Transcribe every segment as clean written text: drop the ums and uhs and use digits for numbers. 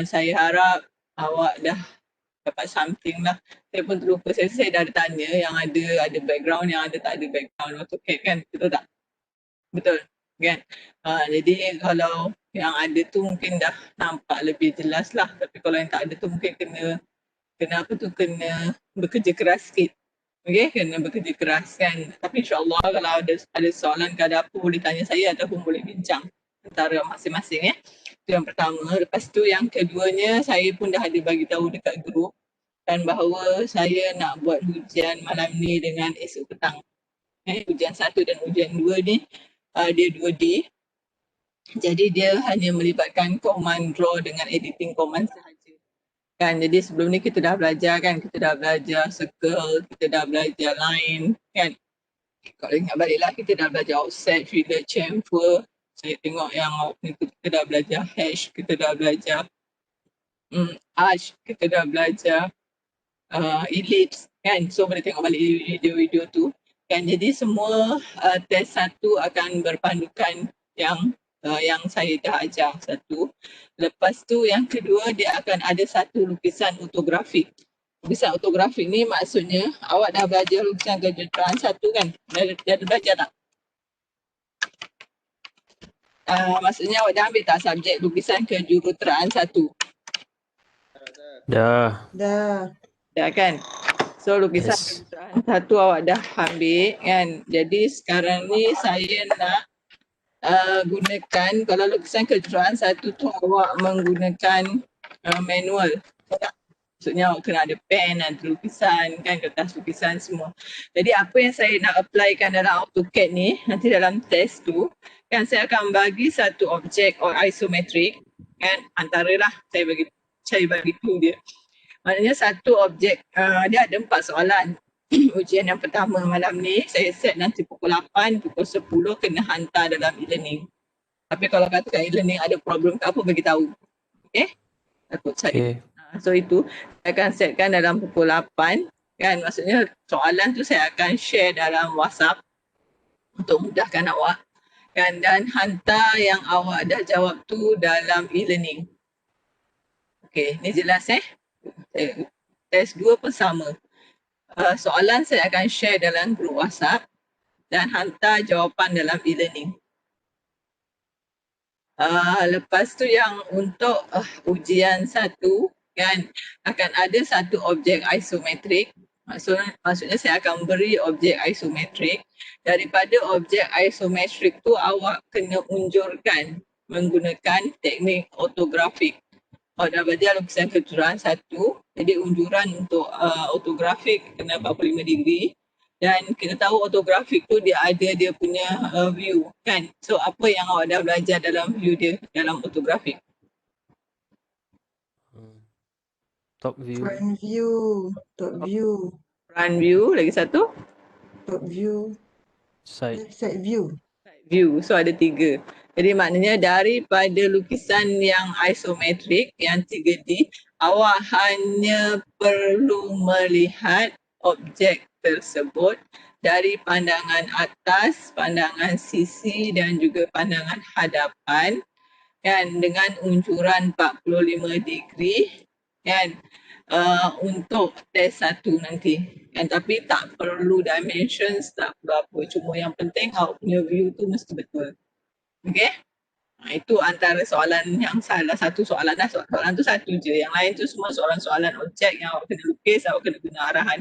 Saya harap awak dah dapat something lah. Saya pun terlupa, saya dah ada tanya yang ada background, yang ada tak ada background AutoCAD kan, betul tak? Betul kan? Jadi kalau yang ada tu mungkin dah nampak lebih jelas lah, tapi kalau yang tak ada tu mungkin kena apa tu, kena bekerja keras sikit. Okay, kena bekerja keras kan. Tapi insyaAllah kalau ada soalan ke ada apa boleh tanya saya ataupun boleh bincang antara masing-masing ya. Itu yang pertama. Lepas tu yang keduanya saya pun dah ada bagi tahu dekat grup dan bahawa saya nak buat ujian malam ni dengan esok petang. Ujian 1 dan ujian 2 ni dia 2D. Jadi dia hanya melibatkan command draw dengan editing command sahaja. Kan, jadi sebelum ni kita dah belajar kan, kita dah belajar circle, kita dah belajar line kan. Kalau ingat balik lah, kita dah belajar offset, filler, chamfer. Saya tengok yang kita dah belajar hash, kita dah belajar arch, kita dah belajar ellipse kan. So boleh tengok balik video-video tu kan. Jadi semua test satu akan berpandukan yang saya dah ajar satu. Lepas tu yang kedua dia akan ada satu lukisan ortografik. Lukisan ortografik ni maksudnya awak dah belajar lukisan kejuruteraan satu kan? Dah belajar tak? Maksudnya awak dah ambil tak subjek lukisan kejuruteraan satu? Dah. Dah kan? So lukisan kejuruteraan satu awak dah ambil kan? Jadi sekarang ni saya nak gunakan, kalau lukisan kejuruteraan satu tu awak menggunakan manual. Maksudnya awak kena ada pen, ada lukisan kan, kertas lukisan semua. Jadi apa yang saya nak applykan dalam AutoCAD ni, nanti dalam test tu kan saya akan bagi satu objek or isometric kan, antaralah saya bagi tu dia. Maknanya satu objek, dia ada 4 soalan. Ujian yang pertama malam ni saya set nanti pukul 8, pukul 10 kena hantar dalam e-learning. Tapi kalau katakan e-learning ada problem ke apa, bagi tahu. Okay? Takut saya. So itu saya akan setkan dalam pukul 8 kan, maksudnya soalan tu saya akan share dalam WhatsApp untuk mudahkan awak kan, dan hantar yang awak dah jawab tu dalam e-learning. Okay, ni jelas Test 2 pun sama. Soalan saya akan share dalam grup WhatsApp dan hantar jawapan dalam e-learning. Lepas tu yang untuk ujian 1 kan, akan ada satu objek isometrik. Maksudnya saya akan beri objek isometrik. Daripada objek isometrik tu awak kena unjurkan menggunakan teknik ortografik. Dah belajar lukisan kejuruteraan 1, jadi unjuran untuk ortografik kena 45 degree. Dan kita tahu ortografik tu dia ada dia punya view kan. So apa yang awak dah belajar dalam view dia, dalam ortografik? Top view. Front view. Top view. Front view, lagi satu? Top view. Side. Side view. Side view, so ada 3. Jadi maknanya daripada lukisan yang isometrik, yang 3D, awak hanya perlu melihat objek tersebut dari pandangan atas, pandangan sisi dan juga pandangan hadapan kan, dengan unjuran 45 degree kan, untuk test 1 nanti kan. Tapi tak perlu dimensions, tak perlu apa, cuma yang penting awak punya view tu mesti betul. Okay? Itu antara soalan yang salah satu soalan dah. Soalan tu satu je, yang lain tu semua soalan-soalan objek yang awak kena lukis, awak kena guna arahan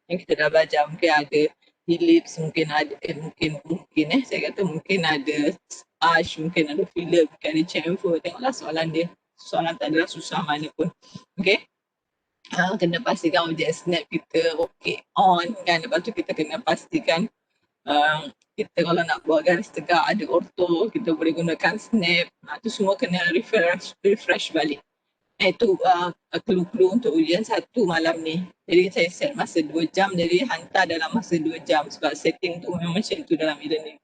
yang kita dah belajar. Mungkin ada ellipse, mungkin ada saya kata mungkin ada arch, mungkin ada filler, mungkin ada chamfer. Tengoklah soalan dia. Soalan tak adalah susah mana pun. Okay? Kena pastikan objek snap kita okay on kan. Lepas tu kita kena pastikan kita kalau nak buat garis tegak ada orto, kita boleh gunakan snap. Itu semua kena refresh balik. Itu clue-clue untuk ujian 1 malam ni. Jadi saya set masa 2 jam, jadi hantar dalam masa 2 jam sebab setting tu memang macam tu dalam e-learning.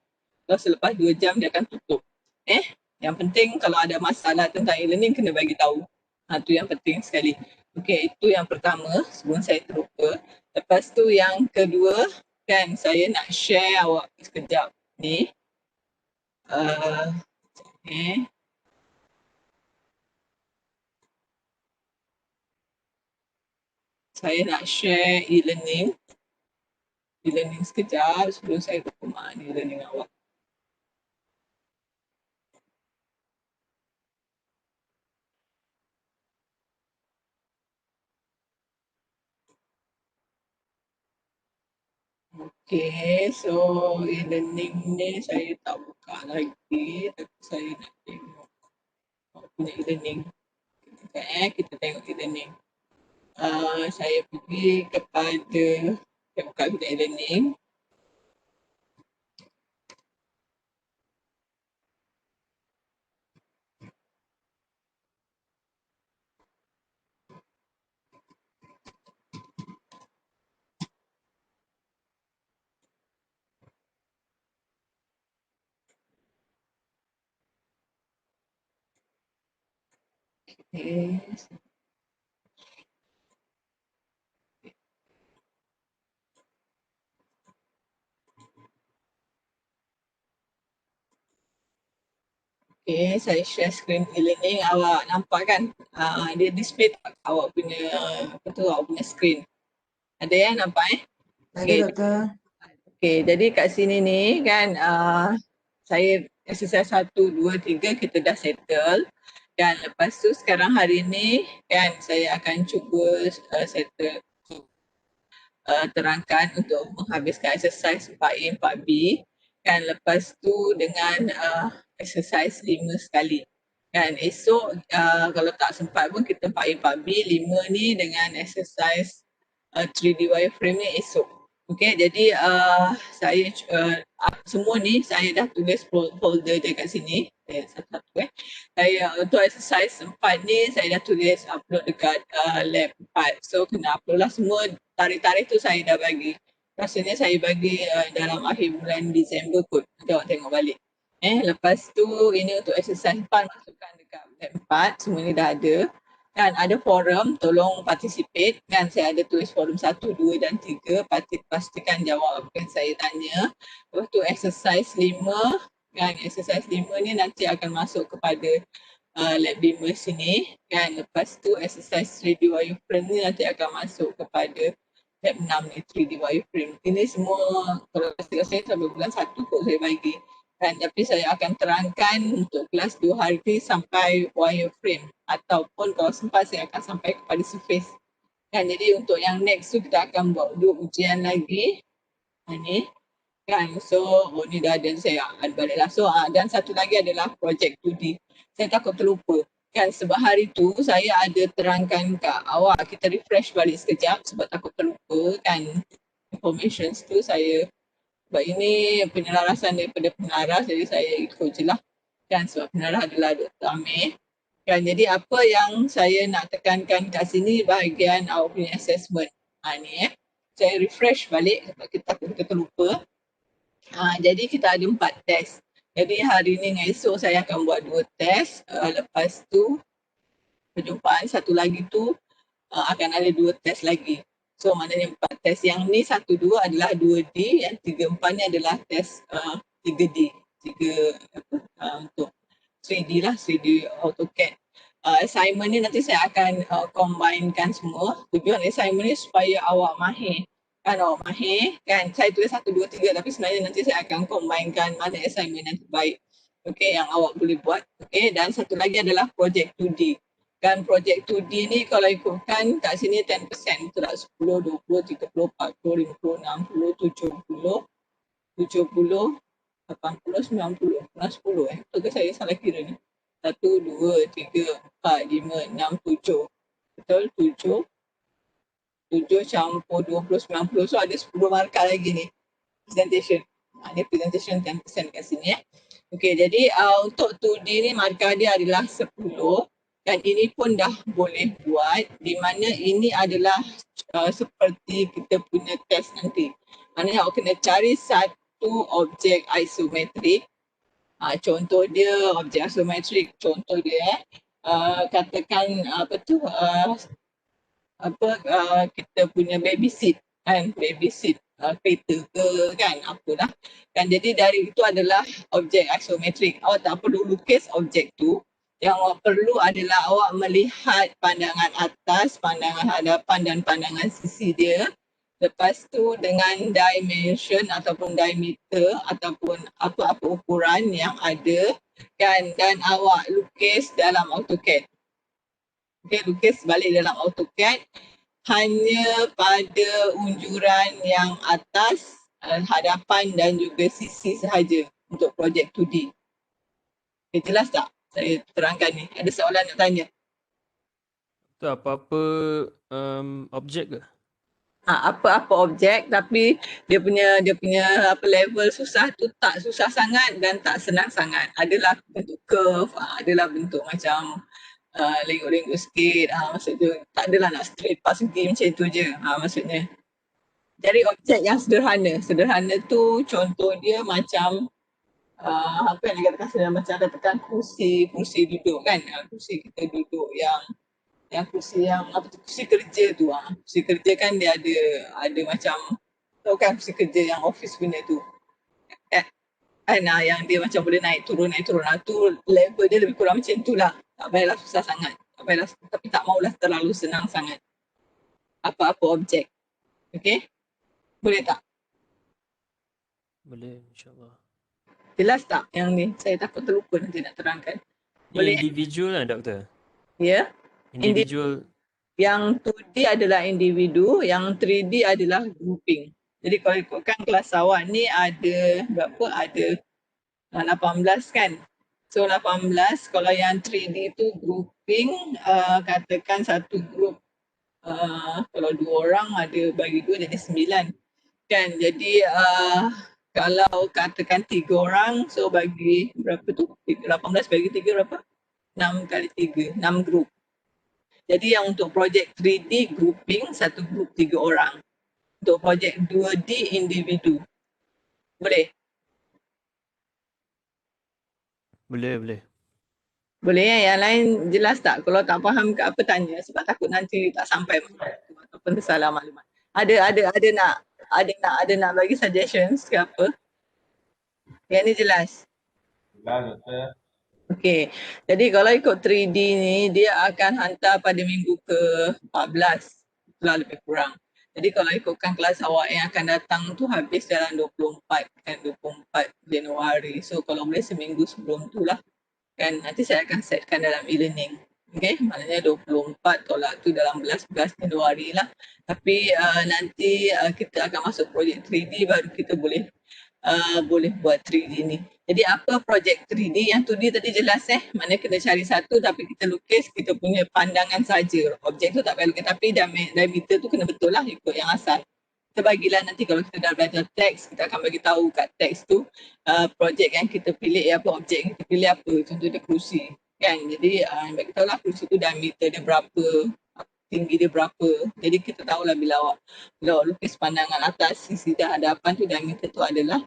Kalau selepas 2 jam dia akan tutup. Yang penting kalau ada masalah tentang e-learning kena bagi tahu. Itu yang penting sekali. Okey, itu yang pertama sebelum saya terlupa. Lepas tu yang kedua kan, saya nak share awak sekejap ni. Saya nak share e-learning. E-learning sekejap sebelum saya ke rumah e-learning awak. Okay, so e-learning ni saya tak buka lagi tapi saya nak tengok punya e-learning. Kita tengok e-learning. Saya pergi kepada, saya buka punya e-learning. Okay. Okay, saya share screen e-learning. Awak nampak kan? Dia display tak awak punya, apa tu, awak punya screen. Ada ya nampak Ada Okay. doktor. Okay, jadi kat sini ni kan saya exercise 1, 2, 3 kita dah settle. Dan lepas tu sekarang hari ni kan saya akan cuba settle terangkan untuk menghabiskan exercise 4A, 4B. Kan lepas tu dengan exercise 5 sekali. Kan esok kalau tak sempat pun kita 4A, 4B, 5 ni dengan exercise 3D wireframe ni esok. Okay, jadi saya semua ni saya dah tulis folder je kat sini. Satu-satu Saya untuk exercise 4 ni saya dah tulis upload dekat lab 4. So kena upload lah semua, tarikh-tarikh tu saya dah bagi. Rasanya saya bagi dalam akhir bulan Disember kot. Nanti awak tengok balik. Lepas tu ini untuk exercise 4 masukkan dekat lab 4. Semua ni dah ada. Kan ada forum, tolong participate. Kan saya ada tulis forum 1, 2 dan 3. Pastikan jawab apa yang saya tanya. Lepas tu exercise 5. Kan exercise 5 ni nanti akan masuk kepada lab 5 sini. Kan lepas tu exercise 3D wireframe ni nanti akan masuk kepada lab 6 ni 3D wireframe. Ini semua kalau saya sampai bulan 1 kot saya bagi. Kan, tapi saya akan terangkan untuk kelas 2 hari sampai wireframe ataupun kalau sempat saya akan sampai kepada surface. Kan, jadi untuk yang next tu kita akan buat 2 ujian lagi. Ni kan, so ni dah ada saya ada balik lah. So dan satu lagi adalah project 2D. Saya takut terlupa. Kan sebab hari tu saya ada terangkan kat awak, kita refresh balik sekejap sebab takut terlupa kan information tu saya. Sebab ini penyelarasan daripada penaras, jadi saya ikut je lah. Kan sebab penaras adalah Dr. Amir. Kan jadi apa yang saya nak tekankan kat sini bahagian awak punya assessment. Ni saya refresh balik sebab kita takut kita terlupa. Jadi kita ada 4 test. Jadi hari ni dengan esok saya akan buat 2 test. Lepas tu perjumpaan satu lagi tu akan ada 2 test lagi. So maknanya 4 test. Yang ni 1, 2 adalah 2D, yang 3, 4 ni adalah test 3D. Untuk 3D lah, 3D AutoCAD. Assignment ni nanti saya akan combinekan semua. Tujuan assignment ni supaya awak mahir. Kan awak mahir, kan saya tulis 1, 2, 3 tapi sebenarnya nanti saya akan combinekan mana assignment yang terbaik. Okay, yang awak boleh buat. Okay, dan satu lagi adalah project 2D. Kan project 2D ni kalau ikutkan kat sini 10%, betul tak? 10, 20, 30, 40, 50, 60, 70, 70, 80, 90, 10 Betul ke saya salah kira ni? 1, 2, 3, 4, 5, 6, 7. Betul? 7. 7 campur 20, 90. So ada 10 markah lagi ni. Presentation. Ni presentation 10% kat sini Okay, jadi untuk 2D ni markah dia adalah 10. Dan ini pun dah boleh buat di mana ini adalah seperti kita punya test nanti. Maknanya awak kena cari satu objek isometrik. Contoh dia objek isometrik, contoh dia katakan apa tu kita punya baby seat kan, baby seat kereta ke kan, apalah kan. Jadi dari itu adalah objek isometrik. Awak tak perlu lukis objek tu, Yang awak perlu adalah awak melihat pandangan atas, pandangan hadapan dan pandangan sisi dia. Lepas tu dengan dimension ataupun diameter ataupun apa-apa ukuran yang ada kan, dan awak lukis dalam AutoCAD. Okay, lukis balik dalam AutoCAD hanya pada unjuran yang atas, hadapan dan juga sisi sahaja untuk projek 2D. Okay, jelas tak? Saya terangkan ni. Ada soalan nak tanya? Tu apa-apa objek ke? Apa-apa objek, tapi dia punya apa level susah tu tak susah sangat dan tak senang sangat. Adalah bentuk curve, adalah bentuk macam lengkuk-lengkuk sikit. Maksudnya tak adalah nak straight persegi macam tu je. Maksudnya. Jadi objek yang sederhana. Sederhana tu contoh dia macam apa yang dikatakan sederhana, macam katakan kursi duduk kan. Kursi kita duduk yang kursi yang apa tu, kursi kerja tu. Kursi kerja kan dia ada macam, tahu kan kursi kerja yang office punya tu. Kan yang dia macam boleh naik turun. Tu level dia lebih kurang macam tu lah. Tak payahlah susah sangat. Tak payahlah, tapi tak maulah terlalu senang sangat. Apa-apa objek. Okay? Boleh tak? Boleh, insyaAllah. Jelas tak yang ni? Saya takut terlupa nanti nak terangkan. Ni individual lah, Doktor. Ya? Individual. Yang 2D adalah individu, yang 3D adalah grouping. Jadi kalau ikutkan kelas awak ni ada berapa? Ada 18 kan? So 18, kalau yang 3D tu grouping, katakan satu group, kalau 2 orang ada bagi 2 jadi 9. Kan? Jadi kalau katakan 3 orang, so bagi berapa tu? 18 bagi 3 berapa? 6 kali 3, 6 group. Jadi yang untuk projek 3D grouping, satu group 3 orang. Untuk projek 2D individu. Boleh? Boleh yang lain jelas tak? Kalau tak faham ke apa tanya, sebab takut nanti tak sampai ataupun tersalah maklumat. Ada nak bagi suggestions ke apa? Yang ni jelas? Jelas, Doktor. Okey, jadi kalau ikut 3D ni, dia akan hantar pada minggu ke-14, itulah lebih kurang. Jadi kalau ikutkan kelas awak yang akan datang tu habis dalam 24 Januari. So kalau boleh seminggu sebelum tu lah. Kan nanti saya akan setkan dalam e-learning. Okay, maknanya 24 tolak tu dalam 11 Januari lah. Tapi nanti kita akan masuk projek 3D baru kita boleh buat 3D ni. Jadi apa projek 3D? Yang 2D tadi jelas mana kena cari satu tapi kita lukis kita punya pandangan saja. Objek tu tak payah lukis tapi diameter tu kena betul lah ikut yang asal. Kita bagilah nanti kalau kita dah belajar teks, kita akan bagi tahu kat teks tu projek yang kita pilih apa, objek yang kita pilih apa. Contoh dia kerusi kan. Jadi bagi tahu lah kerusi tu diameter dia berapa, tinggi dia berapa. Jadi kita tahulah bila awak lukis pandangan atas, sisi dan hadapan tu diameter tu adalah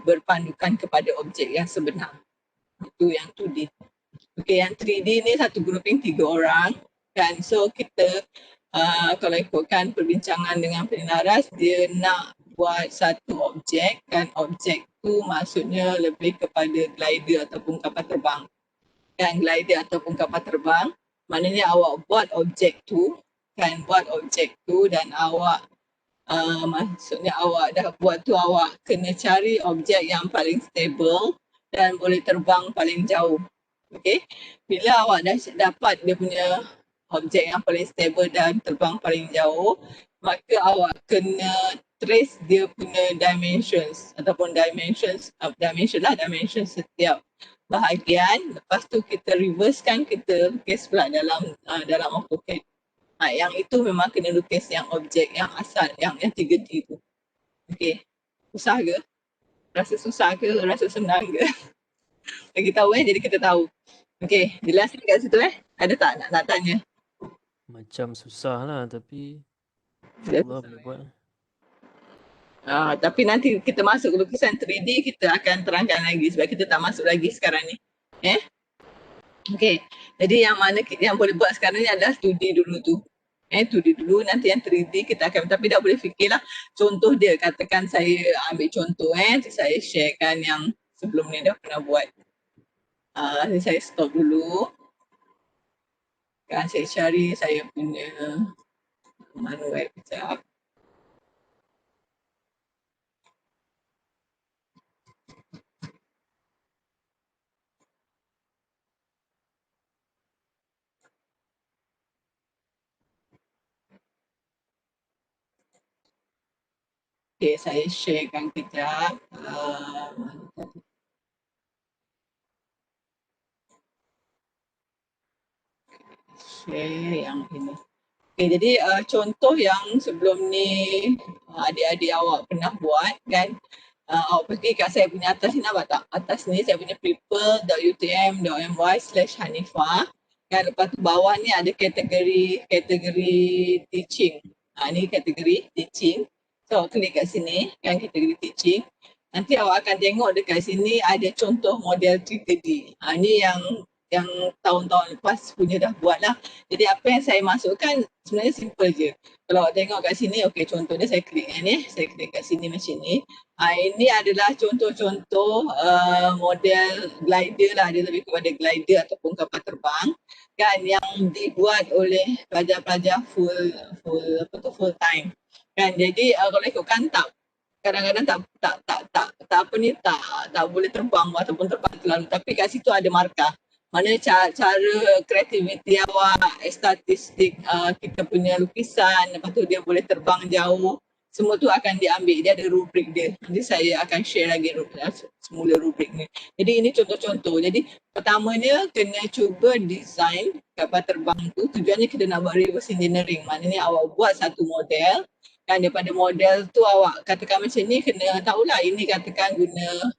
berpandukan kepada objek yang sebenar. Itu yang 2D. Okey, yang 3D ni satu grouping 3 orang. Dan so kita kalau ikutkan perbincangan dengan penaras, dia nak buat satu objek kan. Objek tu maksudnya lebih kepada glider ataupun kapal terbang. Kan, glider ataupun kapal terbang. Maknanya awak buat objek tu kan, buat objek tu dan awak maksudnya awak dah buat tu, awak kena cari objek yang paling stable dan boleh terbang paling jauh. Okey, bila awak dah dapat dia punya objek yang paling stable dan terbang paling jauh, maka awak kena trace dia punya dimensions ataupun dimension setiap bahagian. Lepas tu kita reverse kan, kita lukis pula dalam AutoCAD. Yang itu memang kena lukis yang objek yang asal, yang 3D tu. Okey. Susah ke? Rasa susah ke? Rasa senang ke? Bagi tahu jadi kita tahu. Okey, jelas ni kat situ Ada tak nak tanya? Macam susah lah tapi Dia Allah boleh buat. Tapi nanti kita masuk lukisan 3D, kita akan terangkan lagi sebab kita tak masuk lagi sekarang ni. Okey. Jadi yang mana yang boleh buat sekarang ni adalah 2D dulu tu. 2D dulu, nanti yang 3D kita akan, tapi dah boleh fikirlah contoh dia. Katakan saya ambil contoh, saya sharekan yang sebelum ni dah pernah buat. Ni saya stop dulu. Kan saya cari saya punya manual kejap. Okay, saya sharekan kejap. Share yang ini. Okay, jadi contoh yang sebelum ni adik-adik awak pernah buat kan, awak pergi kat saya punya atas ni, nampak tak? Atas ni saya punya people.utm.my/Hanifah. Kan lepas tu bawah ni ada kategori teaching. Ni kategori teaching. So klik kat sini kan, kategori teaching. Nanti awak akan tengok dekat sini ada contoh model 3D. Ni yang tahun-tahun lepas punya dah buat lah. Jadi apa yang saya masukkan sebenarnya simple je. Kalau awak tengok kat sini, okey, contohnya saya klik ni, saya klik kat sini macam ni. Ini adalah contoh-contoh model glider lah, dia lebih kepada glider ataupun kapal terbang kan, yang dibuat oleh pelajar-pelajar full time kan. Jadi kalau ikutkan tak, kadang-kadang tak boleh terbang ataupun terbang terlalu, tapi kat situ ada markah. Mana cara kreativiti awak, statistik kita punya lukisan, lepas tu dia boleh terbang jauh, semua tu akan diambil, dia ada rubrik dia. Nanti saya akan share lagi semula rubrik ni. Jadi ini contoh-contoh. Jadi pertamanya kena cuba design kapal terbang tu, tujuannya kita nak buat reverse engineering. Maknanya awak buat satu model kan, daripada model tu awak katakan macam ni, kena tahulah ini katakan guna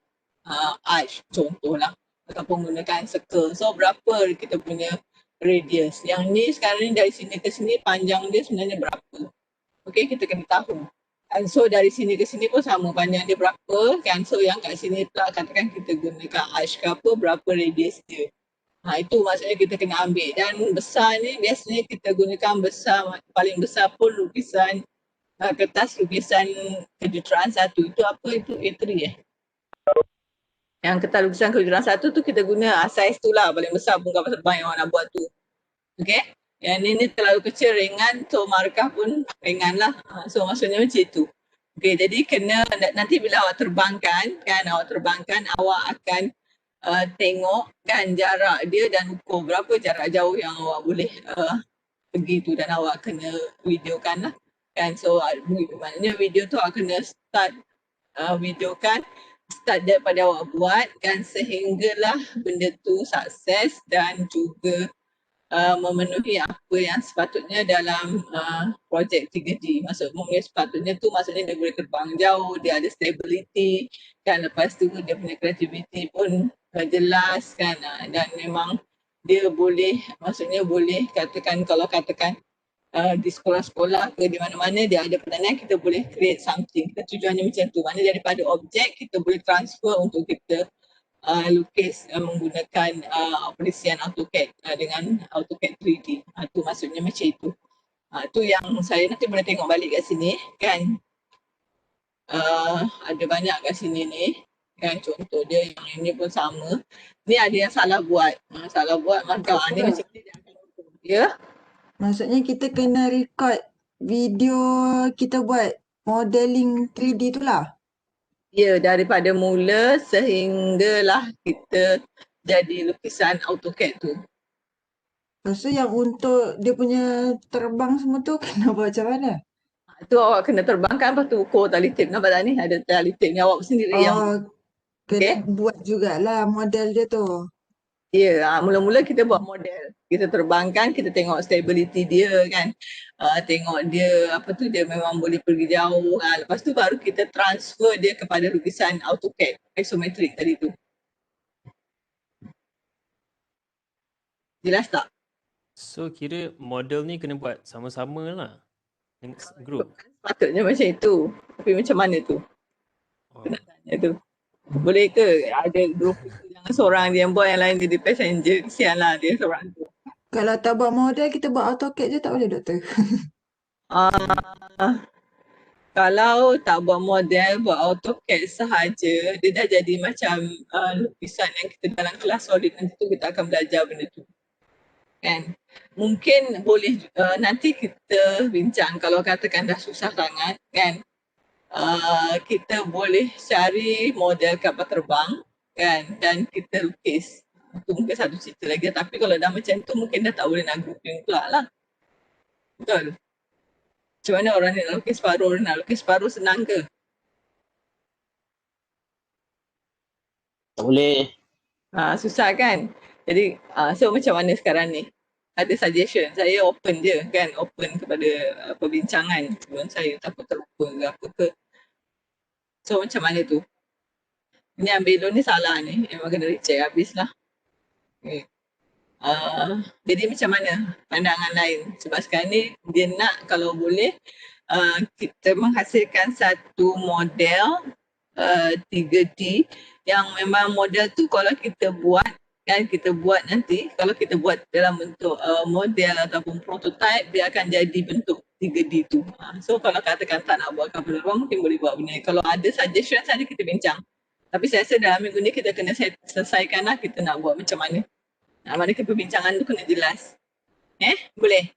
arch contohlah, ataupun gunakan circle. So berapa kita punya radius. Yang ni sekarang ni dari sini ke sini panjang dia sebenarnya berapa. Okay, kita kena tahu. And so dari sini ke sini pun sama, panjang dia berapa kan. So yang kat sini pula katakan kita gunakan arch ke apa, berapa radius dia. Itu maksudnya kita kena ambil. Dan besar ni biasanya kita gunakan besar, paling besar pun lukisan kertas lukisan kejuruteraan 1. Itu apa itu? A3 Yang kertas lukisan kejuruteraan 1 tu kita guna saiz tu lah, paling besar pun kapal terbang yang awak nak buat tu. Okay. Yang ni terlalu kecil, ringan, so markah pun ringan lah. So maksudnya macam itu. Okay, jadi kena nanti bila awak terbangkan kan, awak akan tengok kan jarak dia dan ukur berapa jarak jauh yang awak boleh pergi tu, dan awak kena videokan lah kan. So maknanya video tu awak kena start videokan, start daripada awak buat kan, sehinggalah benda tu sukses dan juga memenuhi apa yang sepatutnya dalam projek 3D. Maksudnya sepatutnya tu maksudnya dia boleh terbang jauh, dia ada stability kan, lepas tu dia punya creativity pun jelas kan, dan memang dia boleh, maksudnya boleh katakan, kalau katakan di sekolah-sekolah ke di mana-mana dia ada pertanian, kita boleh create something. Kita tujuannya macam tu. Maknanya daripada objek kita boleh transfer untuk kita lukis menggunakan perisian AutoCAD dengan AutoCAD 3D. Itu maksudnya macam itu. Itu yang saya nanti boleh tengok balik kat sini kan. Ada banyak kat sini ni kan, contoh dia yang ini pun sama. Ni ada yang salah buat. Maka ni macam ni dia akan ukur. Ya. Maksudnya kita kena record video kita buat modeling 3D tu lah. Ya, daripada mula sehinggalah kita jadi lukisan AutoCAD tu. Lepas tu yang untuk dia punya terbang semua tu kena buat macam mana? Tu awak kena terbangkan, lepas tu ukur tali tip. Nampak tak ni? Ada tali tip ni awak sendiri yang kena buat jugalah model dia tu. Ya, mula-mula kita buat model. Kita terbangkan, kita tengok stability dia kan. Tengok dia, apa tu, dia memang boleh pergi jauh. Lepas tu baru kita transfer dia kepada lukisan AutoCAD, isometric tadi tu. Jelas tak? So kira model ni kena buat sama-sama lah dengan group. Patutnya macam itu. Tapi macam mana tu? Kena tanya tu. Boleh ke ada group itu, jangan seorang dia yang buat, yang lain jadi passenger. Kesian lah dia seorang tu. Kalau tak buat model, kita buat AutoCAD je tak boleh, doktor? Kalau tak buat model, buat AutoCAD sahaja, dia dah jadi macam lukisan yang kita dalam kelas solid nanti tu kita akan belajar benda tu. Kan? Mungkin boleh nanti kita bincang kalau katakan dah susah sangat kan. Kita boleh cari model kapal terbang kan dan kita lukis. Itu mungkin satu cerita lagi. Tapi kalau dah macam tu mungkin dah tak boleh nak grouping pula lah. Betul? Macam mana orang ni nak lukis separuh, orang nak lukis separuh senang ke? Tak boleh. Susah kan? Jadi so macam mana sekarang ni? Ada suggestion, saya open je kan, open kepada perbincangan sebelum saya takut terlupa ke apa ke. So macam mana tu? Ini yang belon ni salah ni, memang kena recheck habis lah. Okay. Jadi macam mana pandangan lain? Sebab sekarang ni dia nak kalau boleh kita menghasilkan satu model 3D yang memang model tu kalau kita buat kan, kita buat nanti kalau kita buat dalam bentuk model ataupun prototype dia akan jadi bentuk 3D tu. So kalau katakan tak nak buat kapal terbang mungkin boleh buat benda. Kalau ada suggestion saja kita bincang. Tapi saya rasa dalam minggu ni kita kena selesaikan lah kita nak buat macam mana. Mana perbincangan tu kena jelas. Boleh?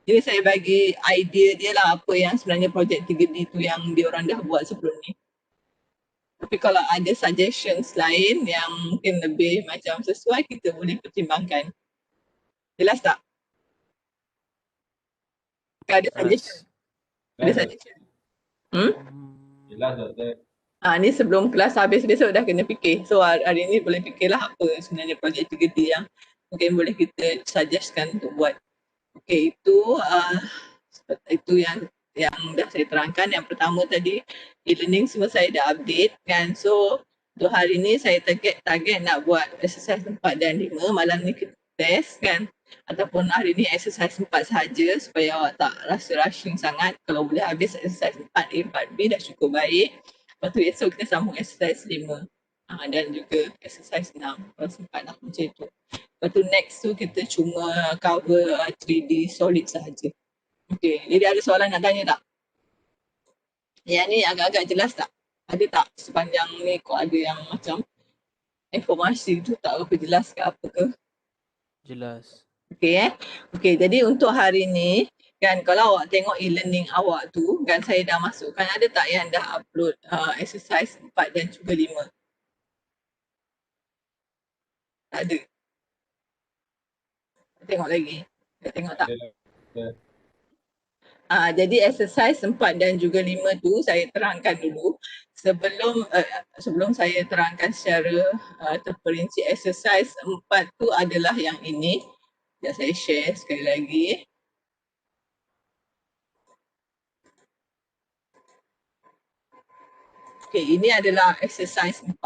Jadi saya bagi idea dia lah apa yang sebenarnya projek 3D tu yang diorang dah buat sebelum ni. Tapi kalau ada suggestions lain yang mungkin lebih macam sesuai, kita boleh pertimbangkan. Jelas tak? Ada suggestion? Ada suggestion? Jelas doktor. Ni sebelum kelas habis besok dah kena fikir. So hari ni boleh fikirlah apa sebenarnya projek 3D yang mungkin boleh kita suggestkan untuk buat. Okay, itu yang dah saya terangkan. Yang pertama tadi, e-learning semua saya dah update kan. So untuk hari ni saya target nak buat exercise 4 dan 5. Malam ni kita test kan. Ataupun hari ni exercise 4 sahaja supaya awak tak rasa rushing sangat. Kalau boleh habis exercise 4A, 4B dah cukup baik. Lepas tu esok kita sambung exercise 5 dan juga exercise 6. Kalau sempat lah macam itu. Lepas tu next tu kita cuma cover 3D solid sahaja. Okay, jadi ada soalan nak tanya tak? Yang ni agak-agak jelas tak? Ada tak sepanjang ni kok ada yang macam informasi tu tak berapa jelas ke apa ke? Jelas. Okay Okay, jadi untuk hari ni kan kalau awak tengok e-learning awak tu kan saya dah masukkan, ada tak yang dah upload exercise 4 dan juga 5? Tak ada. Tengok lagi. Tengok tak? Jadi exercise 4 dan juga 5 tu saya terangkan dulu sebelum saya terangkan secara terperinci. Exercise 4 tu adalah yang ini. Sekejap saya share sekali lagi. Okay, ini adalah exercise 4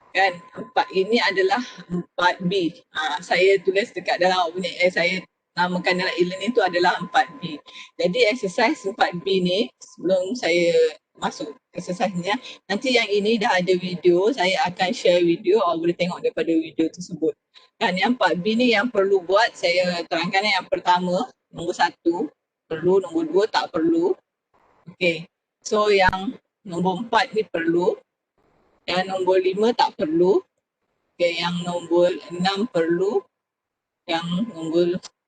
kan. 4 ini adalah 4B. Saya tulis dekat dalam punya saya namakan dalam e-learning tu adalah 4B. Jadi exercise 4B ni sebelum saya masuk exercise-nya, nanti yang ini dah ada video, saya akan share video, awak boleh tengok daripada video tersebut. Dan yang 4B ni yang perlu buat, saya terangkan yang pertama, nombor 1 perlu, nombor 2 tak perlu. Okay, so yang nombor 4 ni perlu, yang nombor 5 tak perlu, okay, yang nombor 6 perlu,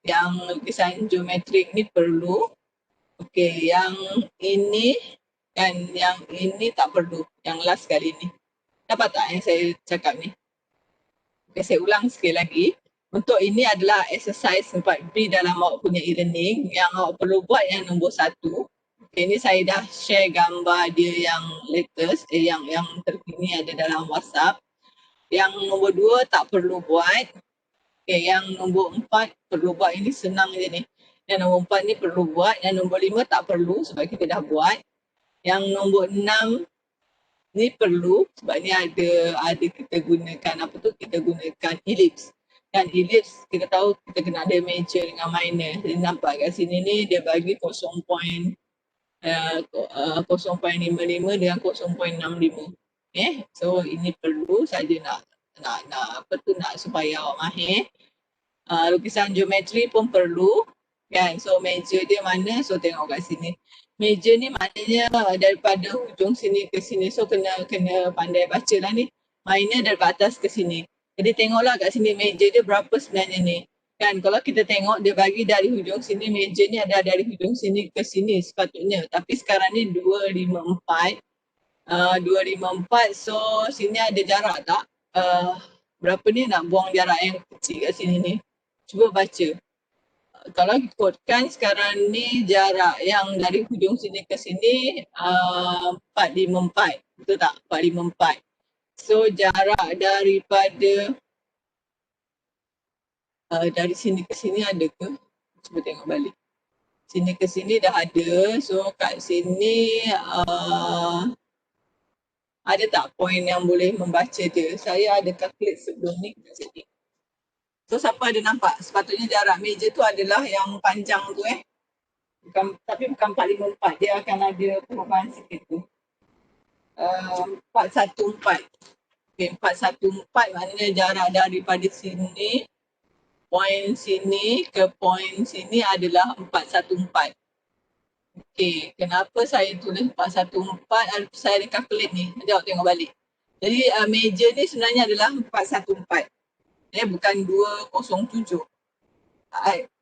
yang lukisan geometrik ni perlu, okay, yang ini dan yang ini tak perlu, yang last kali ni. Dapat tak yang saya cakap ni? Okay, saya ulang sekali lagi. Untuk ini adalah exercise 4B dalam awak punya e-learning. Yang awak perlu buat yang nombor 1. Okay, ini saya dah share gambar dia yang latest, yang terkini ada dalam WhatsApp. Yang nombor 2 tak perlu buat. Okay, yang nombor 4 perlu buat, ini senang je ni. Yang nombor 4 ni perlu buat, yang nombor 5 tak perlu sebab kita dah buat. Yang nombor 6 ni perlu sebab ni ada kita gunakan apa tu, kita gunakan ellipse. Dan ellipse kita tahu kita kena ada major dengan minor. Jadi nampak kat sini ni dia bagi 0.55 dengan 0.65. So ini perlu saja nak apa tu, nak supaya awak mahir. Lukisan geometri pun perlu. kan. So meja dia mana, so tengok kat sini. Meja ni maknanya daripada hujung sini ke sini, so kena pandai baca lah ni. Mainnya daripada atas ke sini. Jadi tengoklah kat sini meja dia berapa sebenarnya ni. Kan kalau kita tengok dia bagi dari hujung sini, meja ni ada dari hujung sini ke sini sepatutnya. Tapi sekarang ni 254. 254, so sini ada jarak tak? Berapa ni nak buang jarak yang kecil kat sini ni? Cuba baca. Kalau ikutkan sekarang ni jarak yang dari hujung sini ke sini 454. Betul tak? 454. So jarak daripada dari sini ke sini ada ke? Cuba tengok balik. Sini ke sini dah ada. So kat sini ada tak point yang boleh membaca dia? Saya ada calculate sebelum ni. So siapa ada nampak? Sepatutnya jarak meja tu adalah yang panjang tu tapi bukan 454. Dia akan ada perubahan sikit tu. 414. Okay, 414 maknanya jarak daripada sini, point sini ke point sini adalah 414. Okay, kenapa saya tulis 414? Saya ada calculate ni. Jom tengok balik. Jadi meja ni sebenarnya adalah 414. Bukan 207.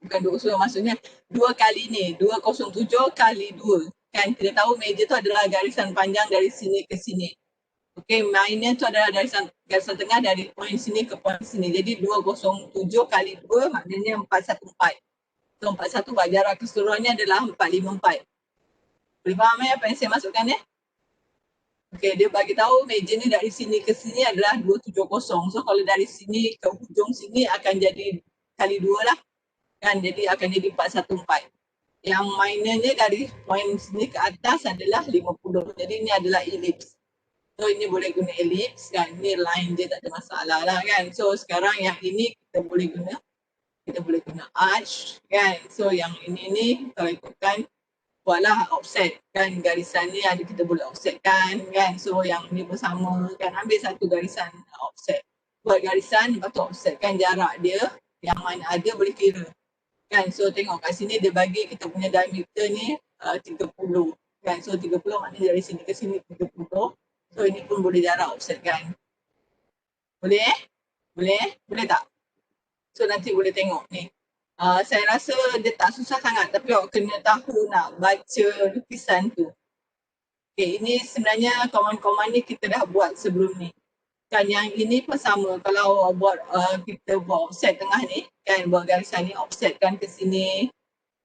Bukan 207, maksudnya 2 kali ni. 207 kali 2. Kan kita tahu meja tu adalah garisan panjang dari sini ke sini. Okay, mainnya tu adalah garisan tengah dari point sini ke point sini. Jadi 207 kali 2 maknanya 414. So 41 jarak keseluruhannya adalah 454. Boleh faham apa yang saya masukkan Okay, dia bagi tahu meja ni dari sini ke sini adalah 270. So kalau dari sini ke hujung sini akan jadi kali 2 lah. Kan jadi akan jadi 414. Yang minornya dari point sini ke atas adalah 50. Jadi ini adalah ellipse. So ini boleh guna ellipse kan. Ini line je, tak ada masalah lah kan. So sekarang yang ini kita boleh guna arch kan. So yang ini kalau ikutkan buatlah offset kan, garisan ni ada kita boleh offset kan. So yang ni bersama kan, ambil satu garisan offset, buat garisan lepas tu offset kan jarak dia yang mana ada boleh kira kan. So tengok kat sini dia bagi kita punya diameter ni 30 kan. So 30 maknanya dari sini ke sini 30. So ini pun boleh jarak offset kan. Boleh boleh tak? So nanti boleh tengok ni. Saya rasa dia tak susah sangat tapi awak kena tahu nak baca lukisan tu. Okay, ini sebenarnya command-command ni kita dah buat sebelum ni. Kan yang ini pun sama, kalau awak buat kita buat offset tengah ni kan, buat garisan ni offset kan ke sini.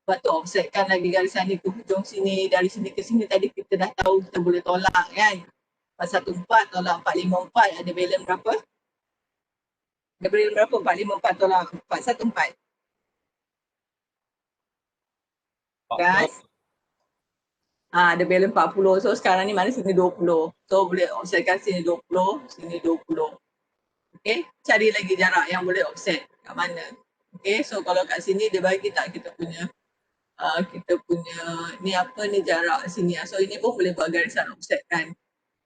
Lepas tu offset kan lagi garisan ni ke hujung sini, dari sini ke sini tadi kita dah tahu kita boleh tolak kan. 414 tolak 454 ada balance berapa? Ada balance berapa? 454 tolak 414. Kan? Ada balance 40. So sekarang ni mana sini 20. So boleh offsetkan sini 20, sini 20. Okay, cari lagi jarak yang boleh offset kat mana. Okay, so kalau kat sini dia bagi tak kita punya ni apa ni jarak sini. So ini pun boleh buat garisan offset kan.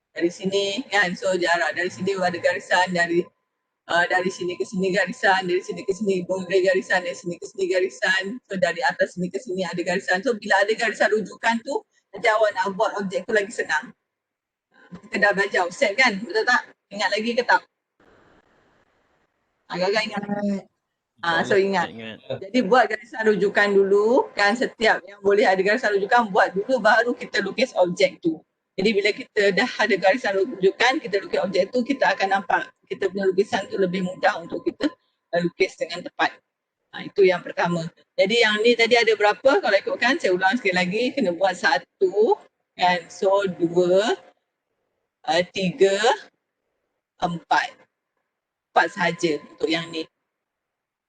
Dari sini kan, so jarak dari sini ada garisan, dari sini ke sini garisan, dari sini ke sini boleh garisan, dari sini ke sini garisan. So dari atas sini ke sini ada garisan. So bila ada garisan rujukan tu, nanti awak nak buat objek tu lagi senang. Kita dah belajar offset kan, betul tak? Ingat lagi ke tak? Agak-agak ingat. So ingat. Jadi buat garisan rujukan dulu kan, setiap yang boleh ada garisan rujukan buat dulu baru kita lukis objek tu. Jadi bila kita dah ada garisan rujukan, kita lukis objek tu, kita akan nampak kita punya lukisan tu lebih mudah untuk kita lukis dengan tepat. Itu yang pertama. Jadi yang ni tadi ada berapa? Kalau ikutkan saya ulang sekali lagi, kena buat 1 kan. So 2, 3, 4. 4 sahaja untuk yang ni.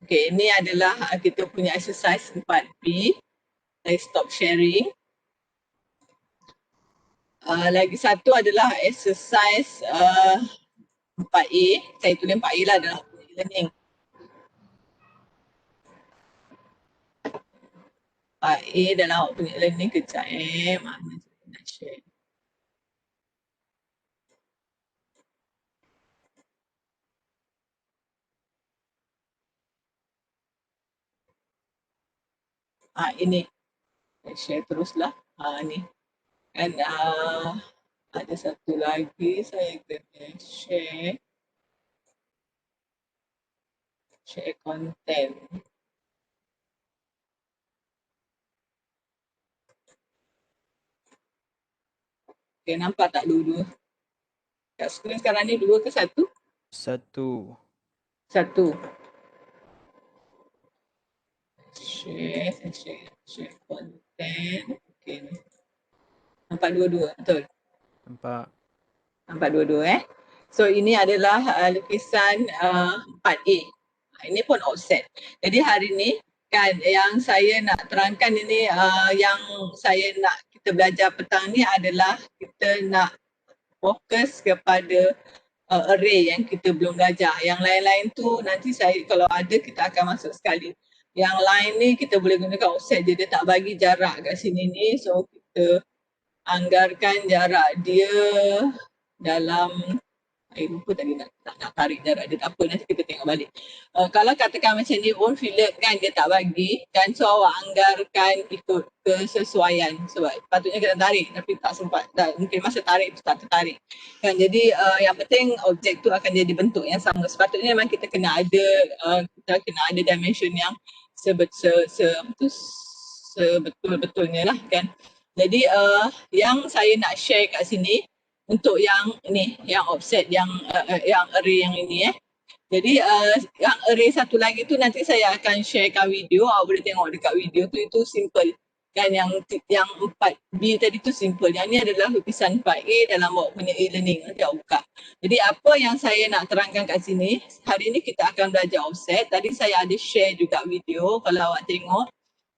Okay, ini adalah kita punya exercise 4B. Saya stop sharing. Lagi satu adalah exercise 4A. Saya tulis 4A lah dalam learning. 4A dalam awak punya learning kejap mana saya nak share. Ini. Saya share teruslah. Ni. Dan ada satu lagi saya kena share. Share content. Okay, nampak tak dua-dua? Kat skrin sekarang ni 2 ke 1? 1. 1. Share content. Okay ni. Nampak dua-dua, betul? Nampak. Nampak dua-dua So ini adalah lukisan 4A. Ini pun offset. Jadi hari ni kan yang saya nak terangkan ini yang saya nak kita belajar petang ni adalah kita nak fokus kepada array yang kita belum belajar. Yang lain-lain tu nanti saya kalau ada kita akan masuk sekali. Yang lain ni kita boleh gunakan offset je, dia tak bagi jarak kat sini ni. So kita anggarkan jarak dia dalam lupa tadi nak tarik jarak dia, tak apa, nanti kita tengok balik. Kalau katakan macam ni pun fillet kan dia tak bagi kan, so awak anggarkan ikut kesesuaian sebab patutnya kita tarik tapi tak sempat, mungkin masa tarik tu tak tertarik kan. Jadi yang penting objek tu akan jadi bentuk yang sama. Sepatutnya memang kita kena ada dimension yang sebetul-betulnya lah kan. Jadi yang saya nak share kat sini untuk yang ni, yang offset, yang array yang ini Jadi yang array satu lagi tu nanti saya akan sharekan video, awak boleh tengok dekat video tu, itu simple. Kan yang 4B tadi tu simple. Yang ni adalah lukisan 4A dalam awak punya e-learning, nanti awak buka. Jadi apa yang saya nak terangkan kat sini, hari ni kita akan belajar offset. Tadi saya ada share juga video, kalau awak tengok.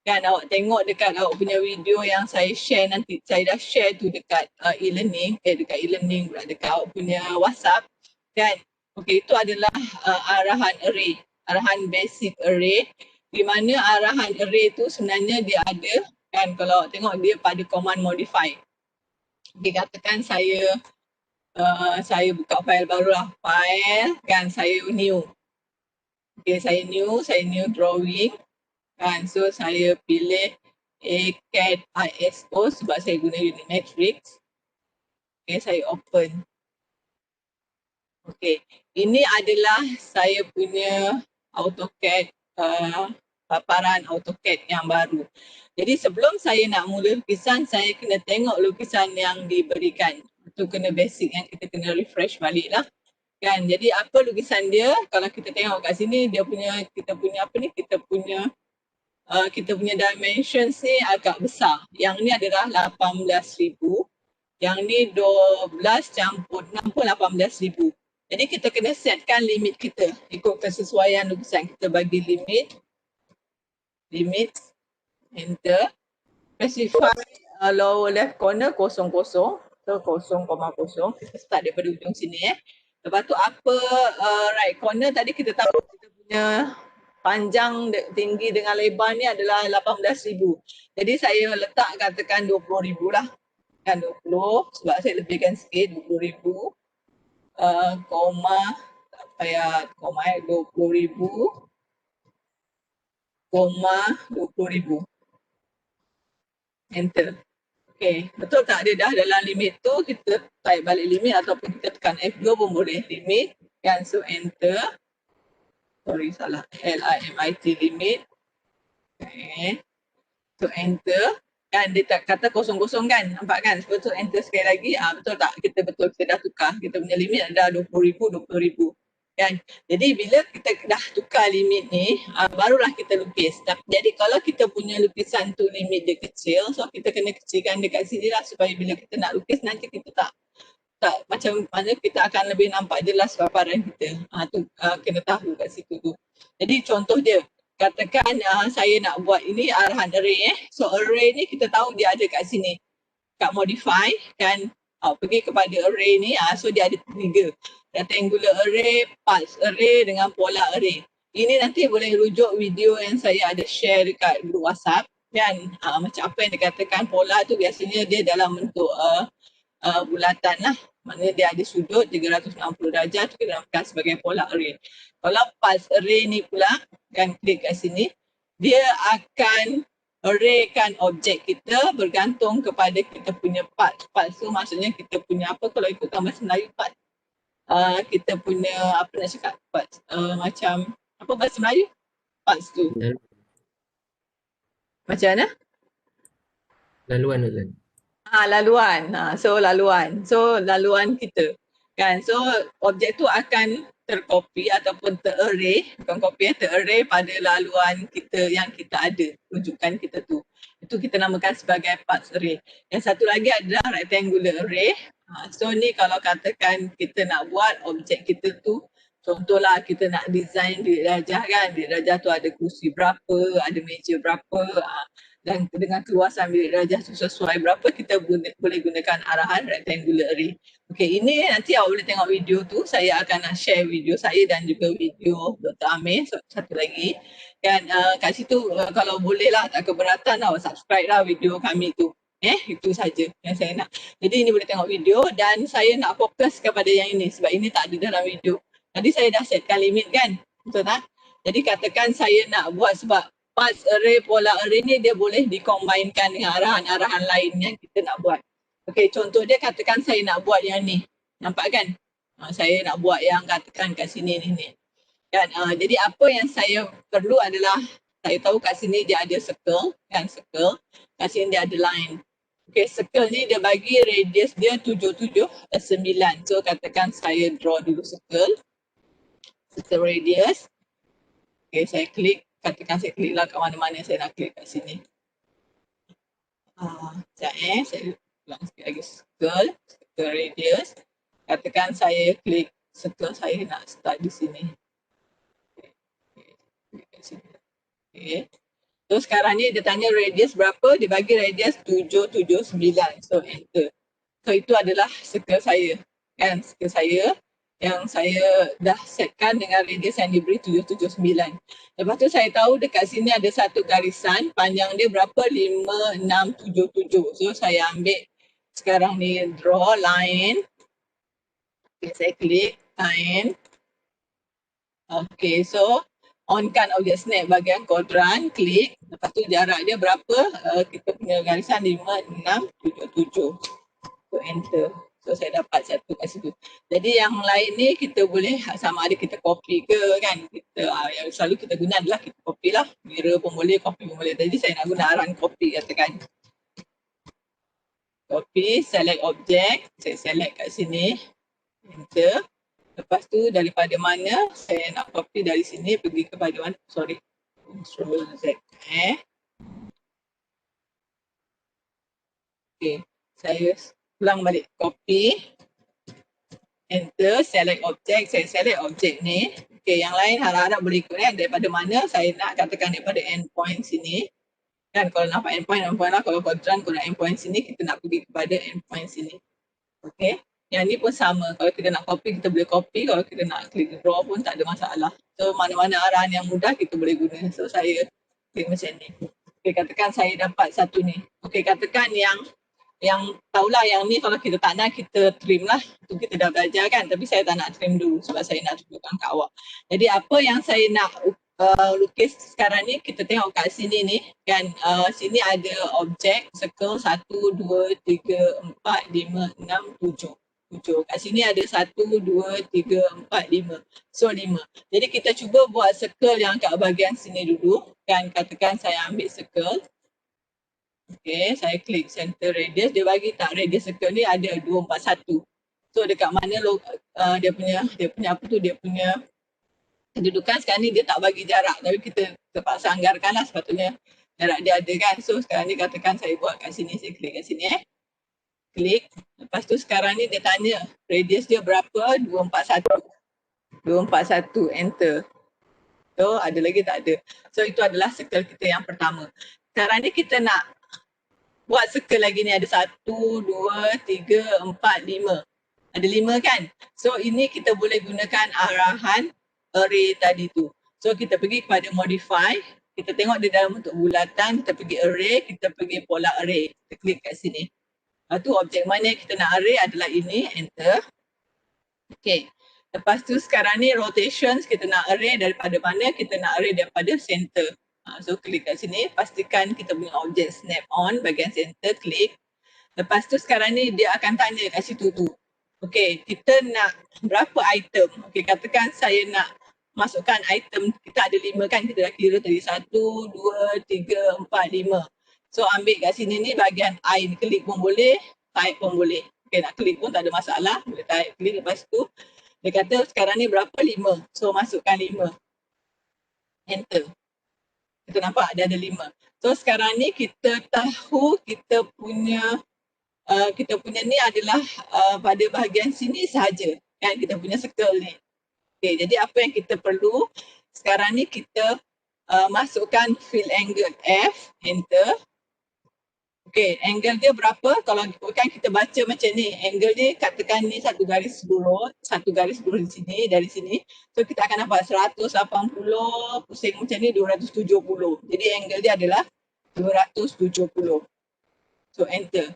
Kan awak tengok dekat awak punya video yang saya share nanti, saya dah share tu dekat e-learning, dekat awak punya WhatsApp kan. Okey, itu adalah arahan array, arahan basic array, di mana arahan array tu sebenarnya dia ada kan, kalau awak tengok dia pada command modify. Okey, katakan saya buka file baru lah, file kan, saya new. Okey, saya new drawing. Kan, so saya pilih ACAD ISO sebab saya guna unit matrix. Okay, saya open. Okay, ini adalah saya punya AutoCAD, paparan AutoCAD yang baru. Jadi sebelum saya nak mula lukisan, saya kena tengok lukisan yang diberikan. Itu kena basic yang kita kena refresh balik lah. Kan, jadi apa lukisan dia? Kalau kita tengok kat sini, kita punya dimensions ni agak besar. Yang ni adalah 18,000. Yang ni 12 campur 6 pun 18,000. Jadi kita kena setkan limit kita ikut kesesuaian lukisan. Kita bagi limit, enter, specify lower left corner 00. So 0,0. Kita start daripada ujung sini Lepas tu apa right corner tadi kita tahu kita punya panjang, tinggi dengan lebar ni adalah 18,000. Jadi saya letak katakan 20,000 lah. Kan 20 sebab saya lebihkan sikit 20,000. Tak payah koma 20,000. 20,000. Enter. Okay, betul tak dia dah dalam limit tu, kita type balik limit ataupun kita tekan F2 pun boleh limit. Kan, so enter. Sorry, salah. LIMIT limit. Okay. So enter. Kan dia tak kata 00 kan. Nampak kan? Sebab tu enter sekali lagi. Betul tak? Kita dah tukar. Kita punya limit ada 20,000, 20,000. Kan? Jadi bila kita dah tukar limit ni, barulah kita lukis. Jadi kalau kita punya lukisan tu limit dia kecil, so kita kena kecilkan dekat sini lah supaya bila kita nak lukis nanti kita tak macam mana kita akan lebih nampak jelas paparan kita. Tu kena tahu kat situ tu. Jadi contoh dia, katakan saya nak buat ini arahan array So array ni kita tahu dia ada kat sini. Kat modify kan, pergi kepada array ni, so dia ada 3. Rectangular array, pulse array dengan polar array. Ini nanti boleh rujuk video yang saya ada share dekat group WhatsApp kan. Macam apa yang dikatakan polar tu biasanya dia dalam bentuk bulatan lah. Maknanya dia ada sudut 360 darjah tu kita namakan sebagai polar array. Kalau pulse array ni pula, kan klik kat sini, dia akan arraykan objek kita bergantung kepada kita punya part. Part tu maksudnya kita punya apa, kalau ikutkan bahasa Melayu part. Kita punya apa nak cakap, part macam apa bahasa Melayu? Parts tu. Macam mana? Laluan Ustaz. Laluan. So laluan kita. Kan? So objek tu akan tercopy ataupun terarray, bukan copy, terarray pada laluan kita yang kita ada, rujukan kita tu. Itu kita namakan sebagai parts array. Yang satu lagi adalah rectangular array. So ni kalau katakan kita nak buat objek kita tu, contohlah kita nak design bilik darjah kan, bilik darjah tu ada kursi berapa, ada meja berapa, dan dengan keluasan bilik darjah tu sesuai berapa, kita boleh gunakan arahan rectangular array. Okey, ini nanti awak boleh tengok video tu, saya akan nak share video saya dan juga video Dr. Amir satu lagi. Kan kat situ kalau boleh lah, tak keberatan awak subscribe lah video kami tu. Itu saja yang saya nak. Jadi ini boleh tengok video dan saya nak fokus kepada yang ini sebab ini tak ada dalam video. Tadi saya dah setkan limit kan, betul tak? Jadi katakan saya nak buat sebab parts array, polar array ni dia boleh dikombinkan dengan arahan-arahan lain yang kita nak buat. Okey, contoh dia katakan saya nak buat yang ni. Nampak kan? Saya nak buat yang katakan kat sini ni. Kan? Jadi apa yang saya perlu adalah, saya tahu kat sini dia ada circle, kan, circle. Kat sini dia ada line. Okey, circle ni dia bagi radius dia 9. So katakan saya draw dulu circle radius. Okey, saya klik, katakan saya klik lah kat mana-mana saya nak klik kat sini. Sekejap saya ulang sikit lagi, circle radius. Katakan saya klik circle, saya nak start di sini. Okay. So sekarang ni dia tanya radius berapa, dia bagi radius 779. So enter. So itu adalah circle saya. Kan, circle saya yang saya dah setkan dengan radius yang diberi 779. Lepas tu saya tahu dekat sini ada satu garisan, panjang dia berapa? 5677. So saya ambil sekarang ni draw line. Okay, saya klik line. Okay, so on-kan objek snap bahagian kuadran, klik. Lepas tu jarak dia berapa? Kita punya garisan 5677. So enter. So saya dapat satu kat situ. Jadi yang lain ni kita boleh sama ada kita copy ke kan. Kita yang selalu kita guna adalah kita copy lah. Mirror pun boleh, copy pun boleh. Jadi saya nak guna arahan copy katakan. Copy, select objek. Saya select kat sini. Enter. Lepas tu daripada mana saya nak copy dari sini pergi kepada mana? Sorry. Control Z. Okay. Saya ulang balik. Copy. Enter. Select objek. Saya select objek ni. Okay. Yang lain harap-harap boleh ikut kan. Daripada mana saya nak katakan daripada endpoint sini. Kan kalau nampak endpoint lah. Kalau kuadran kalau endpoint sini kita nak pergi kepada endpoint sini. Okay. Yang ni pun sama. Kalau kita nak copy, kita boleh copy. Kalau kita nak klik draw pun tak ada masalah. So mana-mana arahan yang mudah kita boleh guna. So saya klik macam ni. Okay, katakan saya dapat satu ni. Okay, katakan yang tahulah yang ni kalau kita tak nak kita trim lah. Itu kita dah belajar kan. Tapi saya tak nak trim dulu sebab saya nak tunjukkan kat awak. Jadi apa yang saya nak lukis sekarang ni, kita tengok kat sini ni kan, sini ada objek circle 1, 2, 3, 4, 5, 6, 7. Kat sini ada 1, 2, 3, 4, 5. So 5. Jadi kita cuba buat circle yang kat bahagian sini dulu. Kan katakan saya ambil circle. Okay, saya klik center radius. Dia bagi tak radius circle ni ada 241. So dekat mana dia punya apa tu, dia punya kedudukan sekarang ni dia tak bagi jarak. Tapi kita terpaksa anggarkan lah sepatutnya jarak dia ada kan. So sekarang ni katakan saya buat kat sini. Saya klik kat sini klik. Lepas tu sekarang ni dia tanya radius dia berapa? 241. 241, enter. So ada lagi tak ada. So itu adalah circle kita yang pertama. Sekarang ni kita nak buat circle lagi ni, ada 1, 2, 3, 4, 5. Ada 5 kan? So ini kita boleh gunakan arahan array tadi tu. So kita pergi kepada modify. Kita tengok dia dalam bentuk bulatan. Kita pergi array, kita pergi polar array. Kita klik kat sini. Lepas tu objek mana kita nak array adalah ini, enter. Okay. Lepas tu sekarang ni rotations kita nak array daripada mana? Kita nak array daripada center. So klik kat sini, pastikan kita punya objek snap on, bahagian center, klik. Lepas tu sekarang ni dia akan tanya kat situ tu. Okey, kita nak berapa item? Okey, katakan saya nak masukkan item, kita ada 5 kan, kita dah kira tadi 1, 2, 3, 4, 5. So ambil kat sini ni bahagian I ni, klik pun boleh, type pun boleh. Okey, nak klik pun tak ada masalah, boleh type, klik. Lepas tu dia kata sekarang ni berapa? 5. So masukkan 5. Enter. Kita nampak dia ada 5. So sekarang ni kita tahu kita punya ni adalah pada bahagian sini sahaja kan, kita punya circle ni. Okay, jadi apa yang kita perlu sekarang ni, kita masukkan fill angle F, enter. Okay, angle dia berapa? Kalau kan kita baca macam ni, angle dia katakan ni satu garis lurus di sini, dari sini. So kita akan dapat 180, pusing macam ni 270. Jadi angle dia adalah 270. So enter.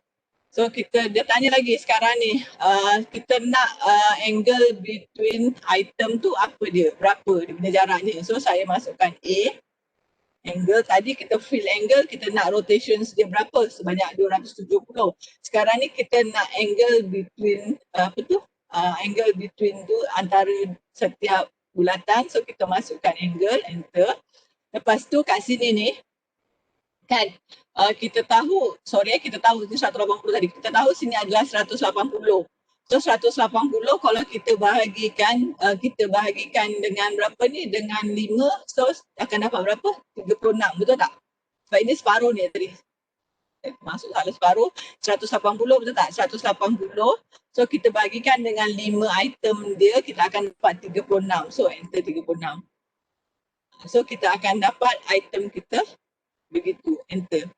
So dia tanya lagi sekarang ni, kita nak angle between item tu apa dia, berapa dia punya jaraknya. So saya masukkan A, angle tadi kita fill angle, kita nak rotations dia berapa, sebanyak 270. Sekarang ni kita nak angle between, angle between tu antara setiap bulatan. So kita masukkan angle, enter. Lepas tu kat sini ni, kan kita tahu ni 180 tadi, kita tahu sini adalah 180. So 180 kalau kita bahagikan dengan berapa ni, dengan 5, so akan dapat berapa? 36, betul tak? Sebab ini separuh ni tadi, masuk salah separuh, 180, betul tak? 180, so kita bahagikan dengan 5 item dia, kita akan dapat 36. So enter 36. So kita akan dapat item kita begitu, enter.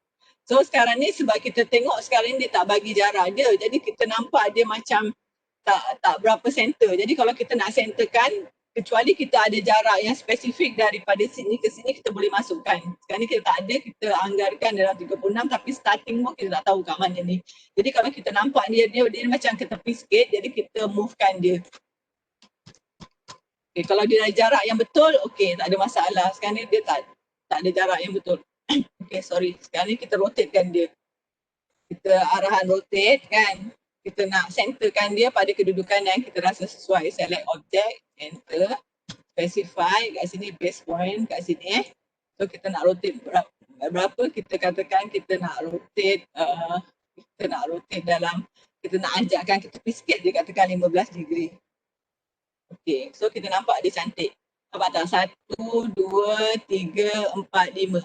So sekarang ni sebab kita tengok sekarang ni dia tak bagi jarak dia, jadi kita nampak dia macam tak berapa center. Jadi kalau kita nak centerkan, kecuali kita ada jarak yang spesifik daripada sini ke sini, kita boleh masukkan. Sekarang ni kita tak ada, kita anggarkan dalam 36, tapi starting pun kita tak tahu kat mana ni. Jadi kalau kita nampak dia macam ke tepi sikit, jadi kita movekan dia. Okay, kalau dia ada jarak yang betul, okay, tak ada masalah. Sekarang ni dia tak ada jarak yang betul. Okay, sorry. Sekarang ni kita rotatekan dia. Kita arahan rotate kan. Kita nak centerkan dia pada kedudukan yang kita rasa sesuai. Select object, enter. Specify kat sini base point kat sini. So kita nak rotate berapa? Kita katakan kita nak rotate dalam, kita nak ajakkan ke tepi sikit, dia katakan 15 degree. Okay, so kita nampak dia cantik. Nampak tak? 1, 2, 3, 4, 5.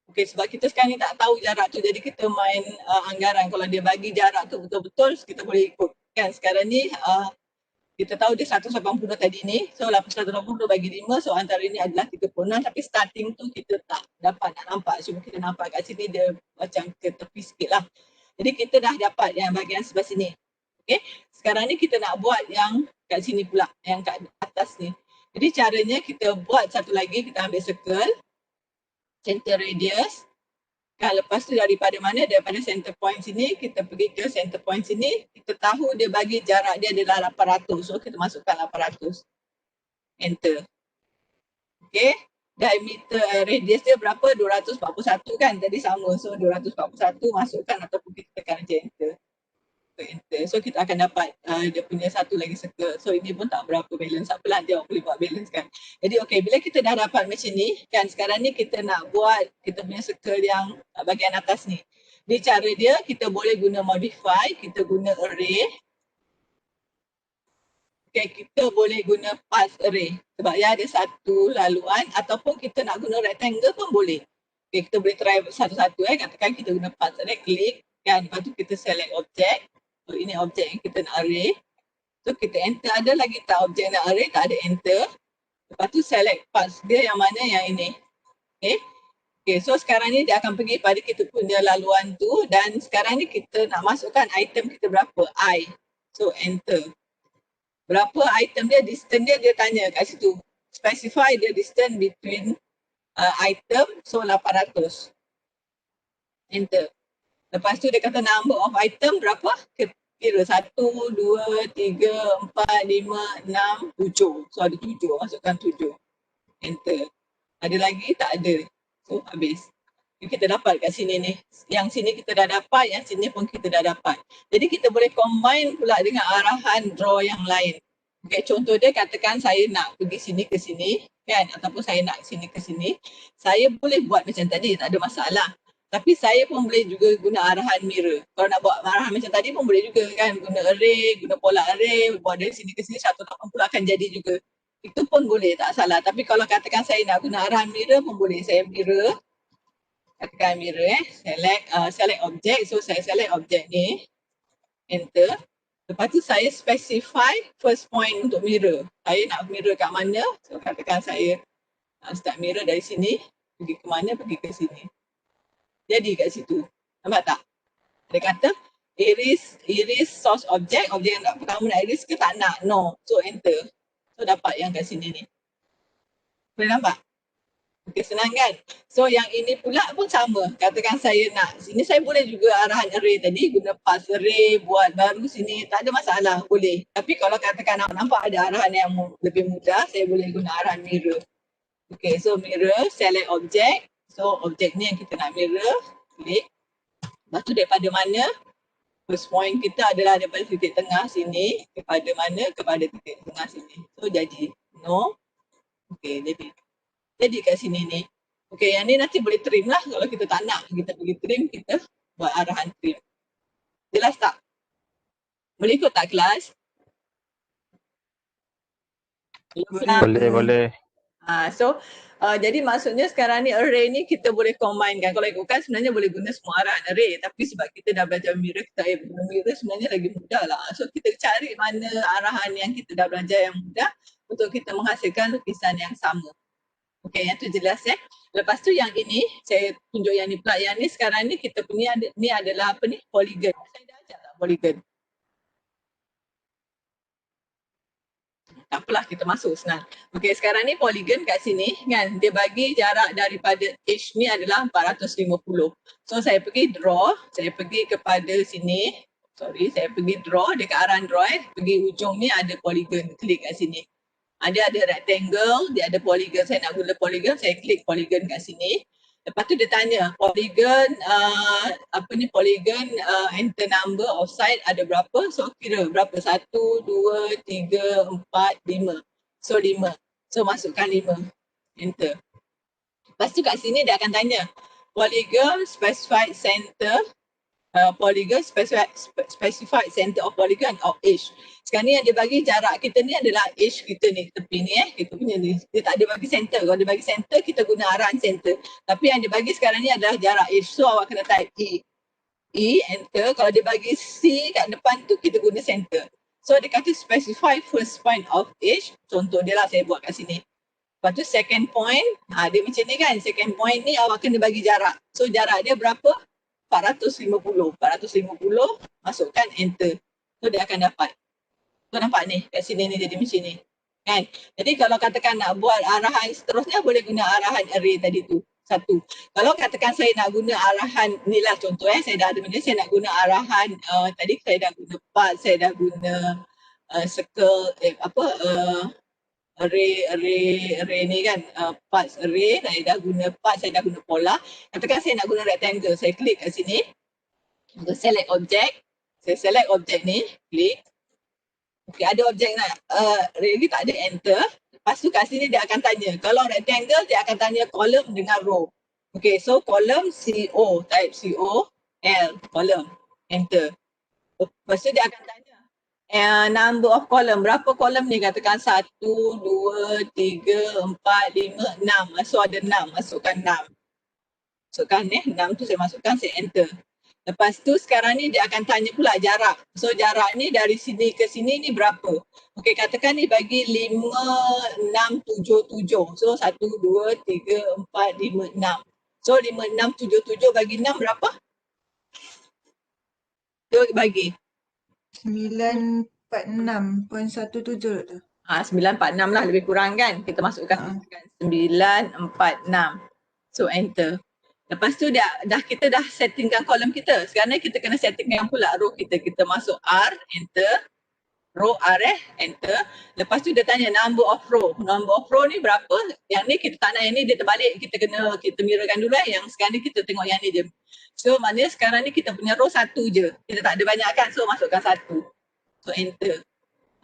Okay, sebab kita sekarang ni tak tahu jarak tu, jadi kita main anggaran. Kalau dia bagi jarak tu betul-betul, kita boleh ikut. Kan sekarang ni kita tahu dia 180 tadi ni, so 180 bagi 5, so antara ini adalah 36, tapi starting tu kita tak dapat nak nampak. Cuma kita nampak kat sini dia macam ke tepi sikit lah. Jadi kita dah dapat yang bahagian sebelah sini. Okay, sekarang ni kita nak buat yang kat sini pula, yang kat atas ni. Jadi caranya kita buat satu lagi, kita ambil circle, center radius. Kan, lepas tu daripada mana? Daripada center point sini, kita pergi ke center point sini. Kita tahu dia bagi jarak dia adalah 800. So kita masukkan 800. Enter. Okay. Diameter radius dia berapa? 241 kan? Tadi sama. So 241 masukkan ataupun kita tekan je enter. Enter. So kita akan dapat dia punya satu lagi circle. So ini pun tak berapa balance. Apalah dia boleh buat balance kan. Jadi okay, bila kita dah dapat macam ni kan, sekarang ni kita nak buat kita punya circle yang bahagian atas ni. Di cara dia kita boleh guna modify, kita guna array. Okay, kita boleh guna path array. Sebab dia ada satu laluan, ataupun kita nak guna rectangle pun boleh. Okay, kita boleh try satu-satu katakan kita guna path array, klik kan, lepas tu kita select object. So ini objek yang kita nak array. So kita enter, ada lagi tak objek nak array? Tak ada, enter. Lepas tu select parts dia yang mana, yang ini. Okay. Okay, so sekarang ni dia akan pergi pada kita punya laluan tu, dan sekarang ni kita nak masukkan item kita berapa? I. So enter. Berapa item dia, distance dia tanya kat situ. Specify the distance between item, so 800. Enter. Lepas tu dia kata number of item berapa? Kira 1, 2, 3, 4, 5, 6, 7. So ada 7, masukkan 7. Enter. Ada lagi? Tak ada. So habis. Kita dapat kat sini ni. Yang sini kita dah dapat, yang sini pun kita dah dapat. Jadi kita boleh combine pula dengan arahan draw yang lain. Okay, contoh dia katakan saya nak pergi sini ke sini kan, ataupun saya nak sini ke sini. Saya boleh buat macam tadi, tak ada masalah. Tapi saya pun boleh juga guna arahan mirror. Kalau nak buat arahan macam tadi pun boleh juga kan, guna array, guna pola array, buat dari sini ke sini 180 akan jadi juga. Itu pun boleh, tak salah. Tapi kalau katakan saya nak guna arahan mirror pun boleh. Saya mirror, katakan mirror select object. So saya select object ni, enter. Lepas tu saya specify first point untuk mirror. Saya nak mirror kat mana? So katakan saya start mirror dari sini, pergi ke mana? Pergi ke sini. Jadi kat situ. Nampak tak? Dia kata erase source object yang pertama nak erase ke tak nak? No. So enter. So dapat yang kat sini ni. Boleh nampak? Okey, senang kan? So yang ini pula pun sama. Katakan saya nak, sini saya boleh juga arahan array tadi, guna pass array, buat baru sini, tak ada masalah, boleh. Tapi kalau katakan nampak ada arahan yang lebih mudah, saya boleh guna arahan mirror. Okey, so mirror, select object. So objek ni yang kita nak mirror, klik. Lepas tu daripada mana? First point kita adalah daripada titik tengah sini, kepada mana? Kepada titik tengah sini. So jadi, no. Okey, jadi kat sini ni. Okey, yang ni nanti boleh trim lah. Kalau kita tak nak, kita pergi trim, kita buat arahan trim. Jelas tak? Boleh ikut tak kelas? Boleh. Jadi maksudnya sekarang ni array ni kita boleh combine kan. Kalau ikutkan sebenarnya boleh guna semua arahan array. Tapi sebab kita dah belajar mirror, kita guna mirror sebenarnya lagi mudah lah. So kita cari mana arahan yang kita dah belajar yang mudah untuk kita menghasilkan lukisan yang sama. Okey, yang tu jelas ya. Lepas tu yang ini, saya tunjuk yang ni pula. Yang ni sekarang ni kita punya ni adalah apa ni? Polygon. Saya dah ajar tak polygon? Tak apalah, kita masuk senang. Okey, sekarang ni polygon kat sini kan. Dia bagi jarak daripada edge ni adalah 450. So saya pergi draw, saya pergi kepada sini. Saya pergi draw, dekat arahan draw pergi ujung ni ada polygon, klik kat sini. Dia ada rectangle, dia ada polygon. Saya nak guna polygon, saya klik polygon kat sini. Lepas tu dia tanya, polygon, polygon enter number of side ada berapa? So kira berapa? 1, 2, 3, 4, 5. So 5. So masukkan 5. Enter. Lepas tu kat sini dia akan tanya, polygon specified center, polygon specified center of polygon of edge. Sekarang ni yang dia bagi jarak kita ni adalah edge kita ni, tepi ni kita punya ni. Dia tak ada bagi center. Kalau dia bagi center, kita guna arahan center. Tapi yang dia bagi sekarang ni adalah jarak edge. So awak kena type E, enter. Kalau dia bagi C kat depan tu, kita guna center. So dia kata specify first point of edge. Contoh dia lah saya buat kat sini. Lepas tu second point, dia macam ni kan. Second point ni awak kena bagi jarak. So jarak dia berapa? 450. 450, masukkan enter. So dia akan dapat. So nampak ni, kat sini ni jadi macam ni. Kan? Jadi kalau katakan nak buat arahan seterusnya, boleh guna arahan array tadi tu. Satu. Kalau katakan saya nak guna arahan, ni lah contoh saya dah ada benda, saya nak guna arahan, tadi saya dah guna part, saya dah guna circle, array ni kan, parts array, saya dah guna part, saya dah guna pola. Katakan saya nak guna rectangle, saya klik kat sini, select object, saya select object ni, klik. Okay, ada objek nak, really tak ada, enter. Lepas tu kat sini dia akan tanya, kalau rectangle dia akan tanya column dengan row. Okay, so column CO, type CO, L, column, enter. Lepas tu dia akan tanya, number of column, berapa column ni? Katakan 1, 2, 3, 4, 5, 6. So ada 6, masukkan 6. Masukkan 6 tu saya masukkan, saya enter. Lepas tu sekarang ni dia akan tanya pula jarak. So jarak ni dari sini ke sini ni berapa? Okey, katakan ni bagi 5, 6, 7, 7. So 1, 2, 3, 4, 5, 6. So 5, 6, 7, 7 bagi 6 berapa? So bagi 946.17 tu. 946 lah, lebih kurang kan? Kita masukkan 946. So enter. Lepas tu kita dah settingkan kolom kita. Sekarang ni kita kena settingkan pula row kita. Kita masuk R, enter. row array, enter. Lepas tu dia tanya number of row. Number of row ni berapa? Yang ni kita tak nak, yang ni dia terbalik. Kita mirrorkan dulu Yang sekarang ni kita tengok yang ni je. So maknanya sekarang ni kita punya row satu je. Kita tak ada banyak kan, so masukkan satu. So enter.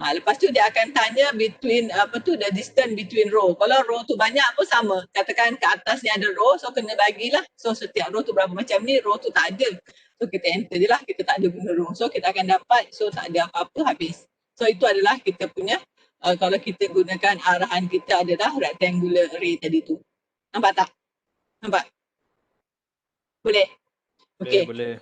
Lepas tu dia akan tanya between the distance between row. Kalau row tu banyak pun sama. Katakan ke atas ni ada row, so kena bagilah. So setiap row tu berapa, macam ni row tu tak ada. So kita enter je lah, kita tak ada guna row. So kita akan dapat, so tak ada apa-apa, habis. So itu adalah kita punya, kalau kita gunakan arahan kita adalah rectangular array tadi tu. Nampak tak? Nampak? Boleh? Okay. Boleh.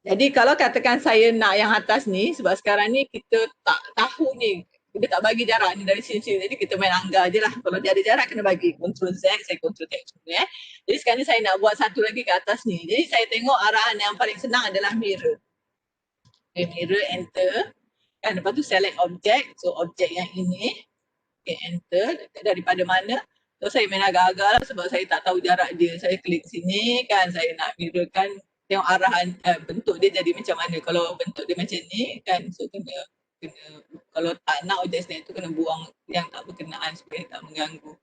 Jadi kalau katakan saya nak yang atas ni, sebab sekarang ni kita tak tahu ni, dia tak bagi jarak ni dari sini-sini, jadi kita main anggar je lah. Kalau dia ada jarak kena bagi Ctrl Z, saya Ctrl T semua. Jadi sekarang ni saya nak buat satu lagi ke atas ni. Jadi saya tengok arahan yang paling senang adalah mirror. Okay, mirror, enter. Kan, lepas tu select object, so object yang ini. Okay, enter. Daripada mana? So saya main agak-agak lah sebab saya tak tahu jarak dia. Saya klik sini kan, saya nak mirrorkan. Tengok arahan bentuk dia jadi macam mana. Kalau bentuk dia macam ni kan, so kena kalau tak nak objek snap tu kena buang yang tak berkenaan supaya tak mengganggu.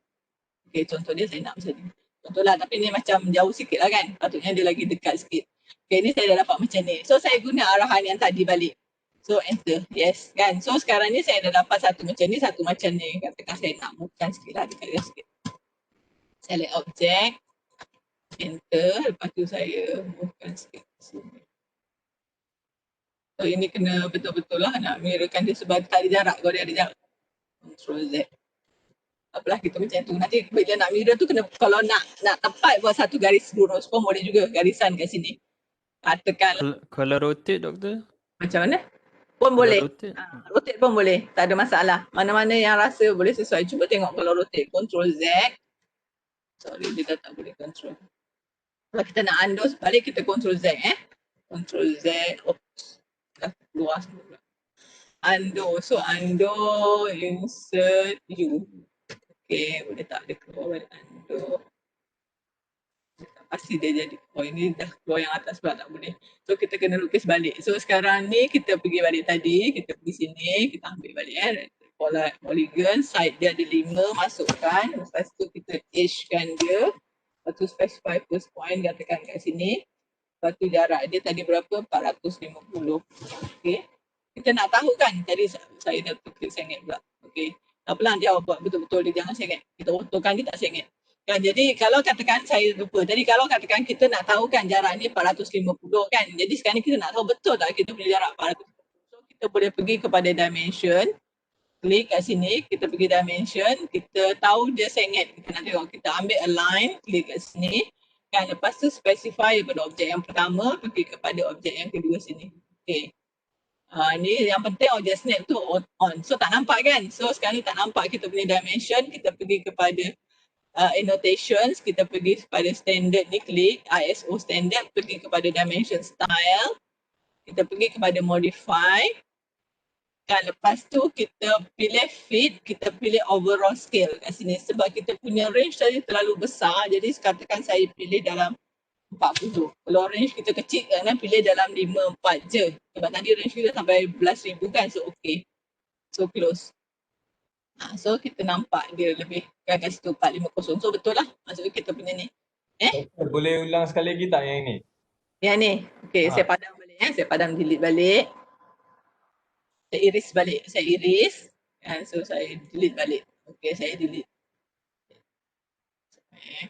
Okay, contoh dia saya nak macam ni. Contoh lah, tapi ni macam jauh sikit lah kan. Patutnya dia lagi dekat sikit. Okay, ni saya dah dapat macam ni. So saya guna arahan yang tadi balik. So enter, yes kan. So sekarang ni saya dah dapat satu macam ni, satu macam ni. Katakan saya nak move-kan sikit lah, dekat dia sikit. Select object. Enter, lepas tu saya bukan sikit sini. So ini kena betul-betul lah nak mirrorkan dia sebab tak ada jarak. Kalau dia ada jarak, Ctrl Z. Apalah kita macam tu. Nanti bila nak mirror tu kena, kalau nak tepat buat satu garis lurus pun boleh juga, garisan kat sini. Tekan. Kalau rotate doktor? Macam mana? Pun boleh. Rotate? Rotate pun boleh, tak ada masalah. Mana-mana yang rasa boleh sesuai. Cuba tengok kalau rotate. Ctrl Z. Sorry, dia dah tak boleh control. Kalau kita nak undo balik, kita Ctrl Z Ctrl Z. Oops. Dah keluar semua. Undo. So undo, insert U. Okay, boleh tak dia keluar balik undo. Pasti dia jadi. Oh ini dah keluar yang atas pula tak boleh. So kita kena lukis balik. So sekarang ni kita pergi balik tadi. Kita pergi sini. Kita ambil balik polygon. Side dia ada 5. Masukkan. Lepas tu kita edge-kan dia. Lepas tu specify first point, katakan kat sini. Lepas tu jarak dia tadi berapa? 450. Okay. Kita nak tahu kan, tadi saya dah klik sengit pula. Okay. Tak apalah, dia buat betul-betul, dia jangan sengit. Kita otokan dia tak sengit. Kan, jadi kalau katakan saya lupa, tadi kalau katakan kita nak tahu kan jarak ni 450 kan. Jadi sekarang ni kita nak tahu betul tak kita punya jarak 450. So kita boleh pergi kepada dimension. Klik kat sini, kita pergi dimension, kita tahu dia sengit. Kita nak tengok, kita ambil align, klik kat sini. Kan, lepas tu specify pada objek yang pertama, pergi kepada objek yang kedua sini. Okay. Ni yang penting objek snap tu on. So tak nampak kan? So sekarang ni tak nampak kita punya dimension, kita pergi kepada annotations, kita pergi kepada standard ni, klik ISO standard, pergi kepada dimension style. Kita pergi kepada modify. Dan lepas tu kita pilih fit, kita pilih overall scale kat sini sebab kita punya range tadi terlalu besar, jadi katakan saya pilih dalam 40. Kalau range kita kecil kan, pilih dalam 54 je sebab tadi range kita sampai 11,000 kan, so okay. So close. So kita nampak dia lebih kan kat situ 450, so betul lah maksudnya kita punya ni. Boleh ulang sekali lagi tak yang ni? Yang ni, okay saya padam balik saya padam delete balik. Saya iris balik, saya iris. So saya delete balik. Okay, saya delete. Okay.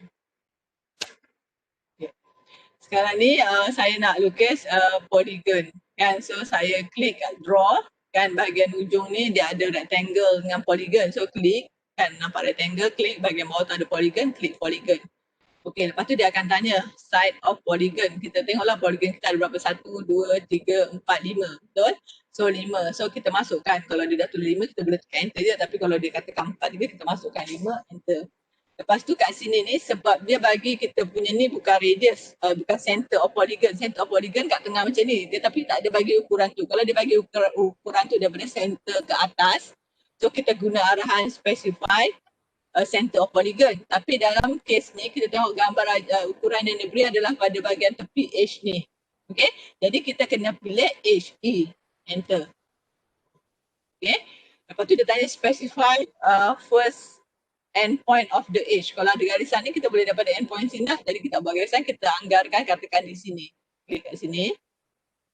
Sekarang ni saya nak lukis polygon. Kan, so saya klik kat draw. Kan bahagian ujung ni dia ada rectangle dengan polygon. So klik, kan nampak rectangle, klik bahagian bawah tu ada polygon, klik polygon. Okay, lepas tu dia akan tanya side of polygon. Kita tengoklah polygon kita ada berapa, 1, 2, 3, 4, 5. Betul? So 5. So kita masukkan. Kalau dia dah tulis 5, kita boleh tekan enter je. Tapi kalau dia katakan 4 juga, kita masukkan 5, enter. Lepas tu kat sini ni sebab dia bagi kita punya ni bukan radius, bukan center of polygon. Center of polygon kat tengah macam ni. Dia tapi tak ada bagi ukuran tu. Kalau dia bagi ukuran tu daripada center ke atas, so kita guna arahan specify center of polygon. Tapi dalam kes ni kita tengok gambar ukuran yang diberi adalah pada bahagian tepi edge ni. Okay, jadi kita kena pilih edge E, enter. Okay. Lepas tu dia tanya specify first endpoint of the edge. Kalau ada garisan ni kita boleh daripada endpoint sini lah. Jadi kita buat garisan, kita anggarkan katakan di sini. Klik kat sini.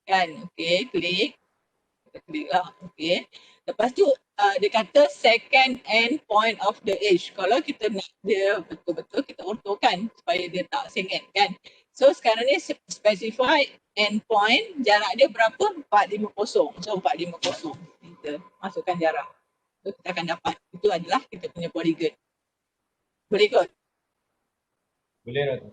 Kan, okay, klik. Kita klik lah, okay. Lepas tu dia kata second endpoint of the edge. Kalau kita nak dia betul-betul, kita ortokan supaya dia tak sengit kan. So sekarang ni specify endpoint, jarak dia berapa? 450. So 450. Kita masukkan jarak. So kita akan dapat. Itu adalah kita punya polygon. Boleh kot? Boleh lah tu.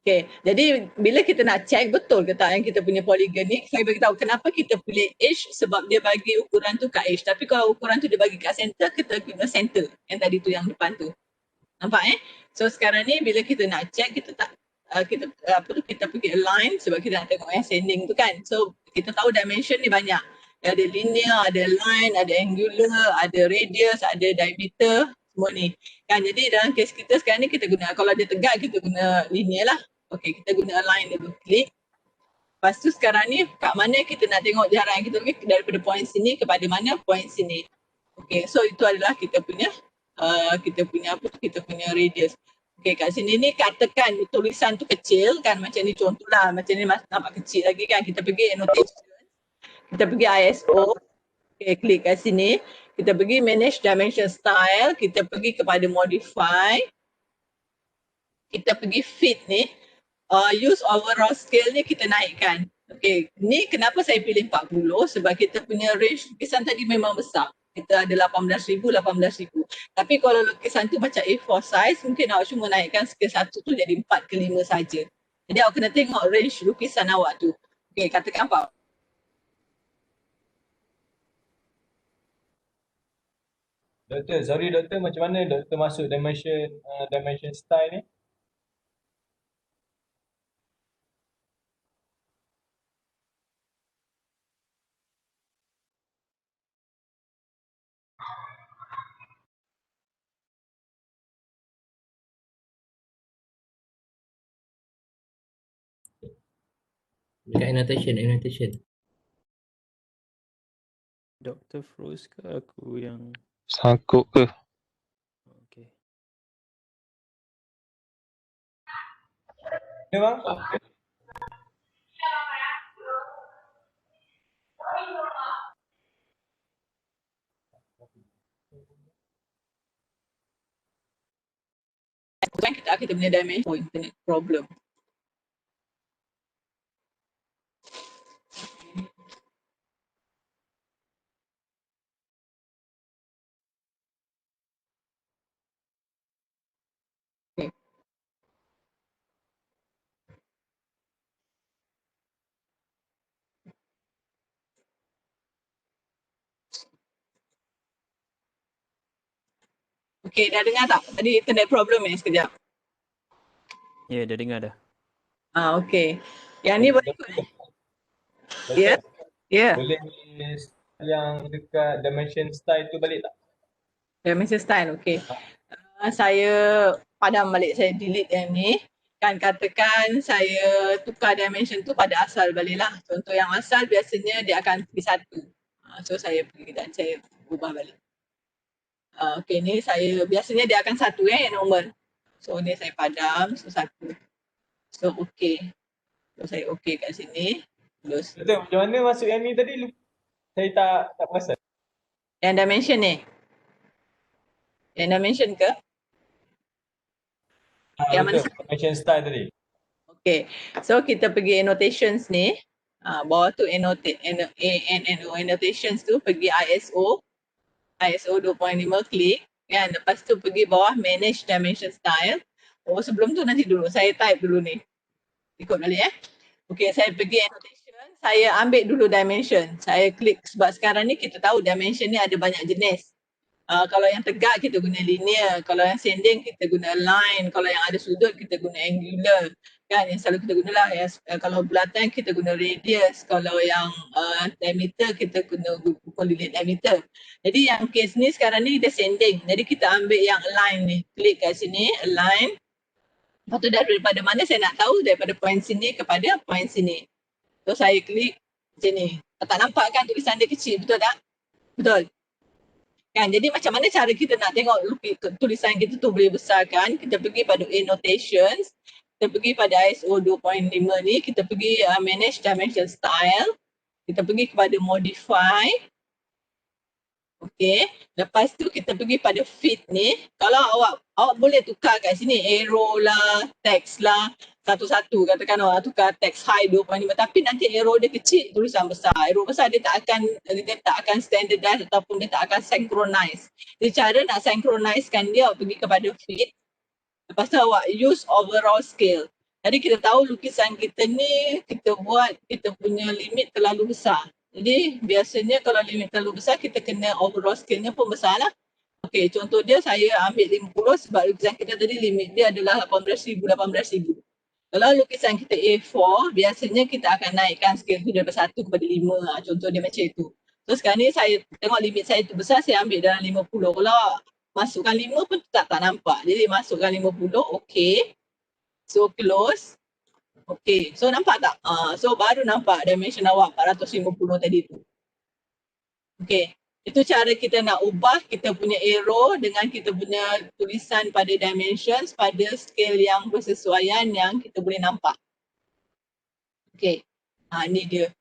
Okay, jadi bila kita nak check betul ke tak yang kita punya polygon ni, saya bagi tahu kenapa kita pilih edge, sebab dia bagi ukuran tu kat edge. Tapi kalau ukuran tu dia bagi kat center, kita guna center yang tadi tu yang depan tu. Nampak So sekarang ni bila kita nak check, kita tak kita pergi align sebab kita nak tengok ascending tu kan. So kita tahu dimension ni banyak. Ada linear, ada line, ada angular, ada radius, ada diameter, semua ni. Kan, jadi dalam kes kita sekarang ni kita guna, kalau dia tegak kita guna linear lah. Okay, kita guna align dulu, klik. Lepas tu sekarang ni kat mana kita nak tengok jarak yang kita pergi daripada point sini kepada mana point sini. Okay, so itu adalah kita punya kita punya radius. Okay, kat sini ni katakan tulisan tu kecil kan, macam ni contohlah, macam ni nampak kecil lagi kan. Kita pergi annotation, kita pergi ISO. Okay, klik kat sini. Kita pergi manage dimension style, kita pergi kepada modify. Kita pergi fit ni, use overall scale ni kita naikkan. Okay, ni kenapa saya pilih 40, sebab kita punya range lukisan tadi memang besar. Kita ada 18,000. Tapi kalau lukisan tu macam A4 size, mungkin awak cuma naikkan scale 1 tu jadi 4 ke 5 saja. Jadi awak kena tengok range lukisan awak tu. Okay, katakan apa? Doktor, sorry doktor, macam mana doktor masuk dimension style ni? Dekat annotation. Dr. Froze ke aku yang... Sangkut ke? Okay. Ya bang? Kan kita punya dimension internet problem. Okay. Okay, dah dengar tak? Tadi internet problem sekejap. Ya, dah dengar dah. Okay. Yang ni boleh ikut Ya. Ya. Boleh yang dekat dimension style tu balik tak? Dimension style, okay. Saya padam balik, saya delete yang ni. Kan katakan saya tukar dimension tu pada asal balik lah. Contoh yang asal biasanya dia akan pergi 1. So saya pergi dan saya ubah balik. Okay, ni saya biasanya dia akan 1 normal. So ni saya padam, so 1. So okay. So saya okay kat sini. Terus Doktor, macam mana masuk yang ni tadi? Saya tak perasan. yang dimension ni. Yang dimension ke? Yang mana? Betul, dimension style tadi. Okay, so kita pergi annotations ni. Bawah tu annotations tu, pergi ISO 2.5, klik. Kan? Lepas tu pergi bawah manage dimension style. Oh, sebelum tu nanti dulu, saya type dulu ni. Ikut balik Okay, saya pergi annotation, saya ambil dulu dimension. Saya klik sebab sekarang ni kita tahu dimension ni ada banyak jenis. Kalau yang tegak kita guna linear, kalau yang sending kita guna line, kalau yang ada sudut kita guna angular. Kan, yang selalu kita gunalah. Kalau bulatan kita guna radius, kalau yang diameter kita guna ukur lilit diameter. Jadi yang case ni sekarang ni dia sending. Jadi kita ambil yang align ni. Klik kat sini, align. Lepas tu daripada mana saya nak tahu, daripada point sini kepada point sini. So saya klik macam ni. Tak nampak kan tulisan dia kecil, betul tak? Betul. Kan, jadi macam mana cara kita nak tengok tulisan kita tu boleh besar kan? Kita pergi pada annotations, kita pergi pada ISO 2.5 ni, kita pergi manage dimension style, kita pergi kepada modify. Okey, lepas tu kita pergi pada fit ni. Kalau awak boleh tukar kat sini arrow lah, text lah, satu-satu. Katakan awak tukar text high 2.5 tapi nanti arrow dia kecil, tulisan besar. Arrow besar dia tak akan standardize ataupun dia tak akan synchronize. Jadi cara nak synchronizekan dia, awak pergi kepada fit. Lepas tu awak use overall scale. Jadi kita tahu lukisan kita ni kita buat kita punya limit terlalu besar. Jadi biasanya kalau limit terlalu besar kita kena overall scale-nya pun besar lah. Okey, contoh dia saya ambil 50 sebab lukisan kita tadi limit dia adalah 18,000. Kalau lukisan kita A4, biasanya kita akan naikkan scale tu daripada 1 kepada 5. Contoh dia macam itu. So sekarang ni saya tengok limit saya tu besar, saya ambil dalam 50. Kalau masukkan 5 pun tak nampak. Jadi masukkan 50, okey. So close. Okey, so nampak tak? So baru nampak dimension awak 450 tadi tu. Okey, itu cara kita nak ubah kita punya arrow dengan kita punya tulisan pada dimensions pada scale yang bersesuaian yang kita boleh nampak. Okey, ni dia.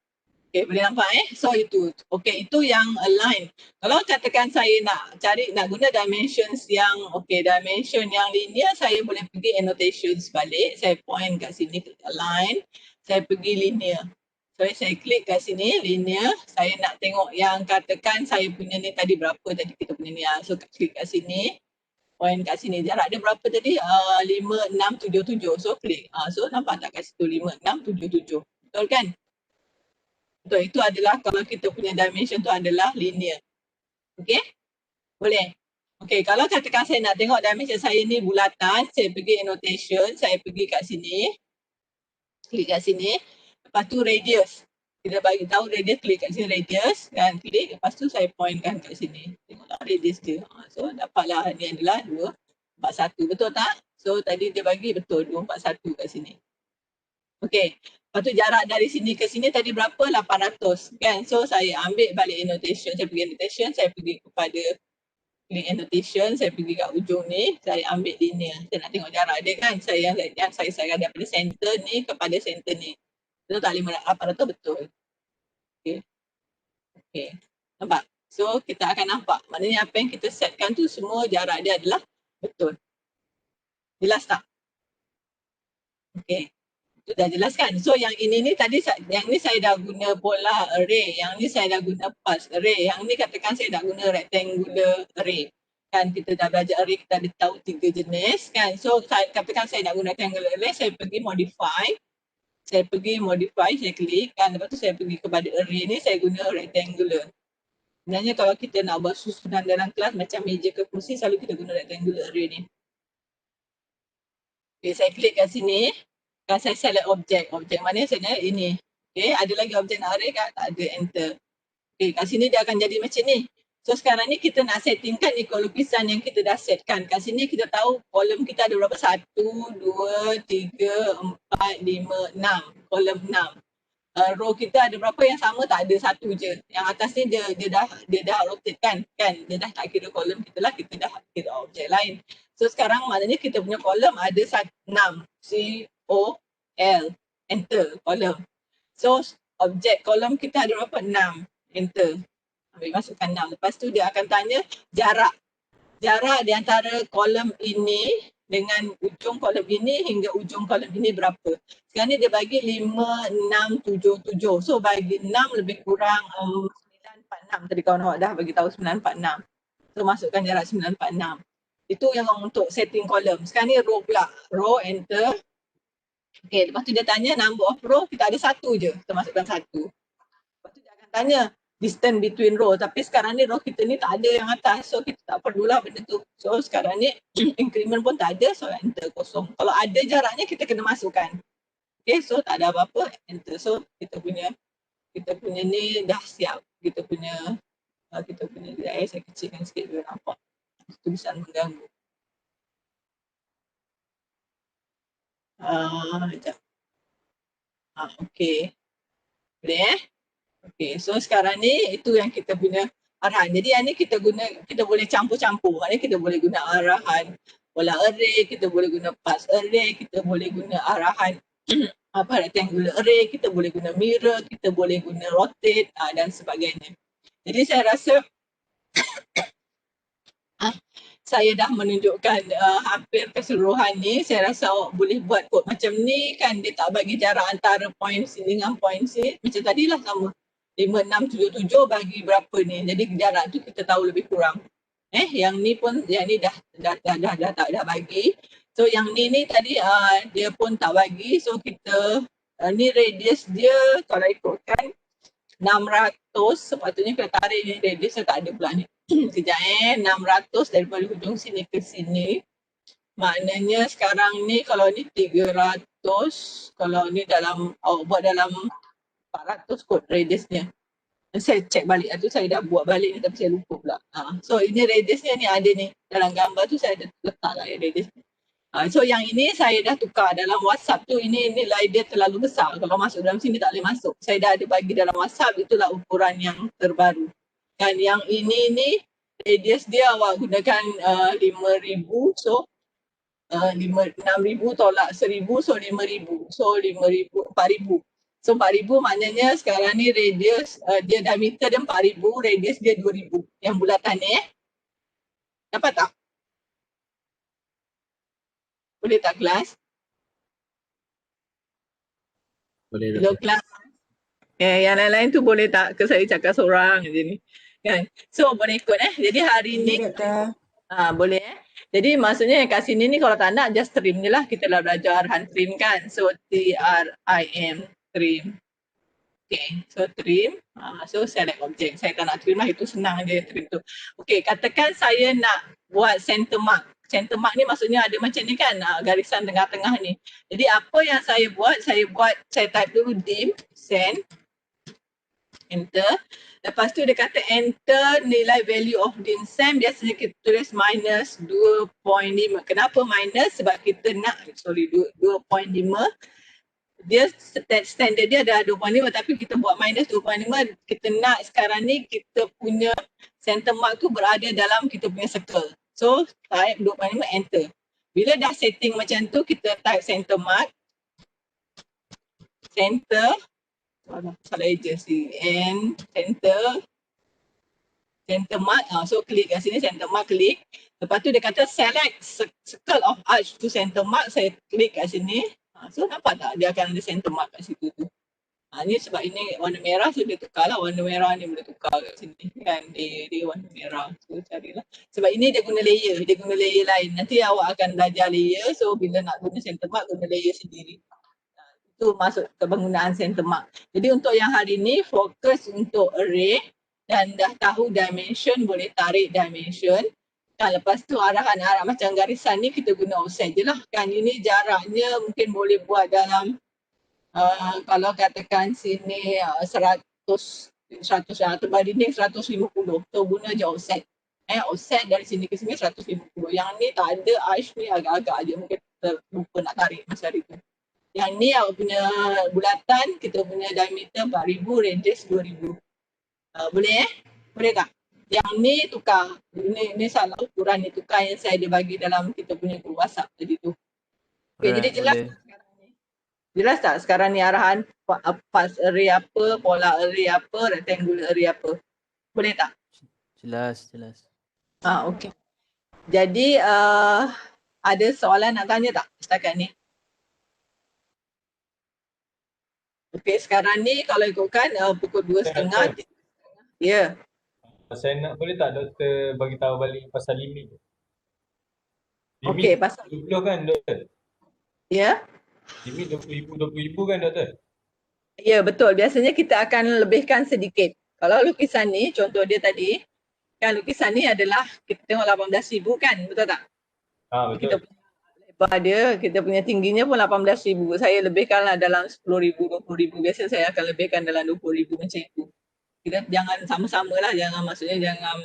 Okey, boleh nampak So itu. Okey, itu yang align. Kalau katakan saya nak guna dimensions yang dimension yang linear, saya boleh pergi annotations balik. Saya point kat sini align. Saya pergi linear. So saya klik kat sini linear. Saya nak tengok yang katakan saya punya ni tadi berapa tadi kita punya ni. So klik kat sini. Point kat sini. Jarak dia berapa tadi? 5677. So klik. So nampak tak kat situ 5677. Betul kan? Betul, itu adalah kalau kita punya dimension tu adalah linear. Okey? Boleh? Okey, kalau katakan saya nak tengok dimension saya ni bulatan, saya pergi annotation, saya pergi kat sini. Klik kat sini. Lepas tu radius. Kita bagi tahu radius, klik kat sini radius dan klik. Lepas tu saya pointkan kat sini. Tengoklah radius dia. So dapatlah ni adalah 241. Betul tak? So tadi dia bagi betul 241 kat sini. Okey. Lepas tu jarak dari sini ke sini tadi berapa? 800 kan? So saya ambil balik annotation, saya pergi annotation, saya pergi kepada klik annotation, saya pergi kat ujung ni, saya ambil linear. Saya nak tengok jarak dia kan? Yang saya sayangkan daripada center ni kepada center ni. Betul tak 800 betul? Okey. Okey. Nampak? So kita akan nampak. Maknanya apa yang kita setkan tu semua jarak dia adalah betul. Jelas tak? Okey. Itu dah jelaskan. So yang ini ni tadi, yang ni saya dah guna pola array, yang ni saya dah guna pulse array, yang ni katakan saya dah guna rectangular array. Kan kita dah belajar array, kita dah tahu 3 jenis kan. So katakan saya nak guna rectangular array, saya pergi modify. Saya klik kan. Lepas tu saya pergi kepada array ni, saya guna rectangular. Sebenarnya kalau kita nak buat susunan dalam kelas macam meja ke kursi, selalu kita guna rectangular array ni. Okay, saya klik kat sini. Kan saya select objek. Objek mana saya nak ini. Okay, ada lagi objek nak array kan? Tak ada, enter. Okay, kat sini dia akan jadi macam ni. So sekarang ni kita nak settingkan ikut lukisan yang kita dah setkan. Kat sini kita tahu kolom kita ada berapa? 1, 2, 3, 4, 5, 6. Kolom 6. Row kita ada berapa? Yang sama tak ada, 1 je. Yang atas ni dia dah rotate kan? Dia dah tak kira kolom kita lah, kita dah kira objek lain. So sekarang maknanya kita punya kolom ada 6. C-O-L. Enter, kolom. So objek kolom kita ada berapa? 6. Enter. Ambil masukkan 6. Lepas tu dia akan tanya jarak. Jarak di antara kolom ini dengan ujung kolom ini hingga ujung kolom ini berapa. Sekarang ni dia bagi 5677. So bagi 6 lebih kurang 946. Tadi kawan awak dah bagi tahu 946. So masukkan jarak 946. Itu yang untuk setting kolom. Sekarang ni row pula. Row, enter. Okay, lepas tu dia tanya number of row, kita ada 1 je. Kita masukkan 1. Lepas tu dia akan tanya distance between row. Tapi sekarang ni row kita ni tak ada yang atas. So kita tak perlulah benda tu. So sekarang ni increment pun tak ada. So enter kosong. Kalau ada jaraknya kita kena masukkan. Okay, so tak ada apa-apa. Enter. So kita punya ni dah siap. Kita punya saya kecilkan sikit biar nampak. Tulisan mengganggu. Sekejap. Okay. Boleh Okay, so sekarang ni itu yang kita punya arahan. Jadi yang ni kita boleh campur-campur. Maknanya kita boleh guna arahan pola array, kita boleh guna pass array, kita boleh guna arahan rectangular array, kita boleh guna mirror, kita boleh guna rotate dan sebagainya. Jadi saya rasa saya dah menunjukkan hampir keseluruhan ni. Saya rasa awak boleh buat kod macam ni kan, dia tak bagi jarak antara point C dengan point C. Macam tadilah sama. 5, 6, 7, 7 bagi berapa ni. Jadi jarak tu kita tahu lebih kurang. Yang ni pun, yang ni dah bagi. So yang ni tadi dia pun tak bagi. So kita, ni radius dia kalau ikutkan 600, sepatutnya kita tarik ni radiusnya tak ada pula ni. Sekejap 600 daripada hujung sini ke sini. Maknanya sekarang ni kalau ni 300, kalau ni awak buat dalam 400 kot radiusnya. Saya cek balik, tu saya dah buat balik ni tapi saya lupa pula. So ini radiusnya ni ada ni. Dalam gambar tu saya dah letak lah radius ni. So yang ini saya dah tukar dalam WhatsApp tu, ini nilai dia terlalu besar. Kalau masuk dalam sini tak boleh masuk. Saya dah ada bagi dalam WhatsApp, itulah ukuran yang terbaru. Dan yang ini ni radius dia awak gunakan 5,000, so 6,000 tolak 1,000, so 5,000. So 5,000, 4,000. So 4,000 maknanya sekarang ni radius dia diameter dia 4,000, radius dia 2,000. Yang bulatan ni dapat tak? Boleh tak kelas? Boleh Hello Doktor. kelas. Yang lain-lain tu boleh tak ke saya cakap seorang je ni. Kan? So boleh ikut Jadi hari ni Doktor. boleh Jadi maksudnya kat sini ni kalau tak nak just trim je lah. Kita dah belajar arahan trim kan. So T-R-I-M, trim. Okay, so trim. So select object. Saya tak nak trim lah, itu senang je trim tu. Okay, katakan saya nak buat center mark. Center mark ni maksudnya ada macam ni kan, garisan tengah-tengah ni. Jadi apa yang saya buat, saya type dulu dim, send, enter. Lepas tu dia kata enter nilai value of dim send, biasanya kita tulis minus 2.5. Kenapa minus? Sebab kita nak, 2.5. Dia standard dia dah 2.5 tapi kita buat minus 2.5. Kita nak sekarang ni kita punya center mark tu berada dalam kita punya circle. So type 2.5, enter. Bila dah setting macam tu, kita type center mark. Center. Salah agency. And center. Center mark. So klik kat sini, center mark, klik. Lepas tu dia kata select circle of arch to center mark. Saya klik kat sini. So nampak tak dia akan ada center mark kat situ tu. Ni sebab ini warna merah, so dia tukar lah warna merah ni, boleh tukar kat sini kan, dia warna merah. So carilah. Sebab ini dia guna layer lain. Nanti awak akan belajar layer, so bila nak guna center mark, guna layer sendiri. Itu masuk ke penggunaan center mark. Jadi untuk yang hari ni, fokus untuk array dan dah tahu dimension, boleh tarik dimension. Lepas tu arahan macam garisan ni kita guna offset je lah kan. Ini jaraknya mungkin boleh buat dalam kalau katakan sini 100 berbanding 150. So guna je offset. Offset dari sini ke sini 150. Yang ni tak ada arch ni, agak-agak je mungkin lupa nak tarik masa hari tu. Yang ni awak punya bulatan, kita punya diameter 4,000, radius 2,000. Boleh Boleh tak? Yang ni tukar. Ini salah ukuran ni, tukar yang saya ada bagi dalam kita punya group WhatsApp tadi tu. Okay, jadi jelas tak sekarang ni? Jelas tak sekarang ni arahan pass array apa, pola array apa, rectangular array apa? Boleh tak? Jelas. Okey. Jadi ada soalan nak tanya tak setakat ni? Okey, sekarang ni kalau ikutkan pukul 2.30. Ya. Saya nak, boleh tak doktor bagi tahu balik pasal limit? Okey, Limit pasal 20 kan doktor? ya. Limit 20,000 kan doktor? Ya, betul. Biasanya kita akan lebihkan sedikit. Kalau lukisan ni, contoh dia tadi, kan lukisan ni adalah kita tengok 18,000 kan, betul tak? Kita Betul. punya lebar dia, kita punya tingginya pun 18,000. Saya lebihkanlah dalam 10,000, 20,000. Biasanya saya akan lebihkan dalam 20,000 macam itu. Kita jangan sama-sama lah, maksudnya jangan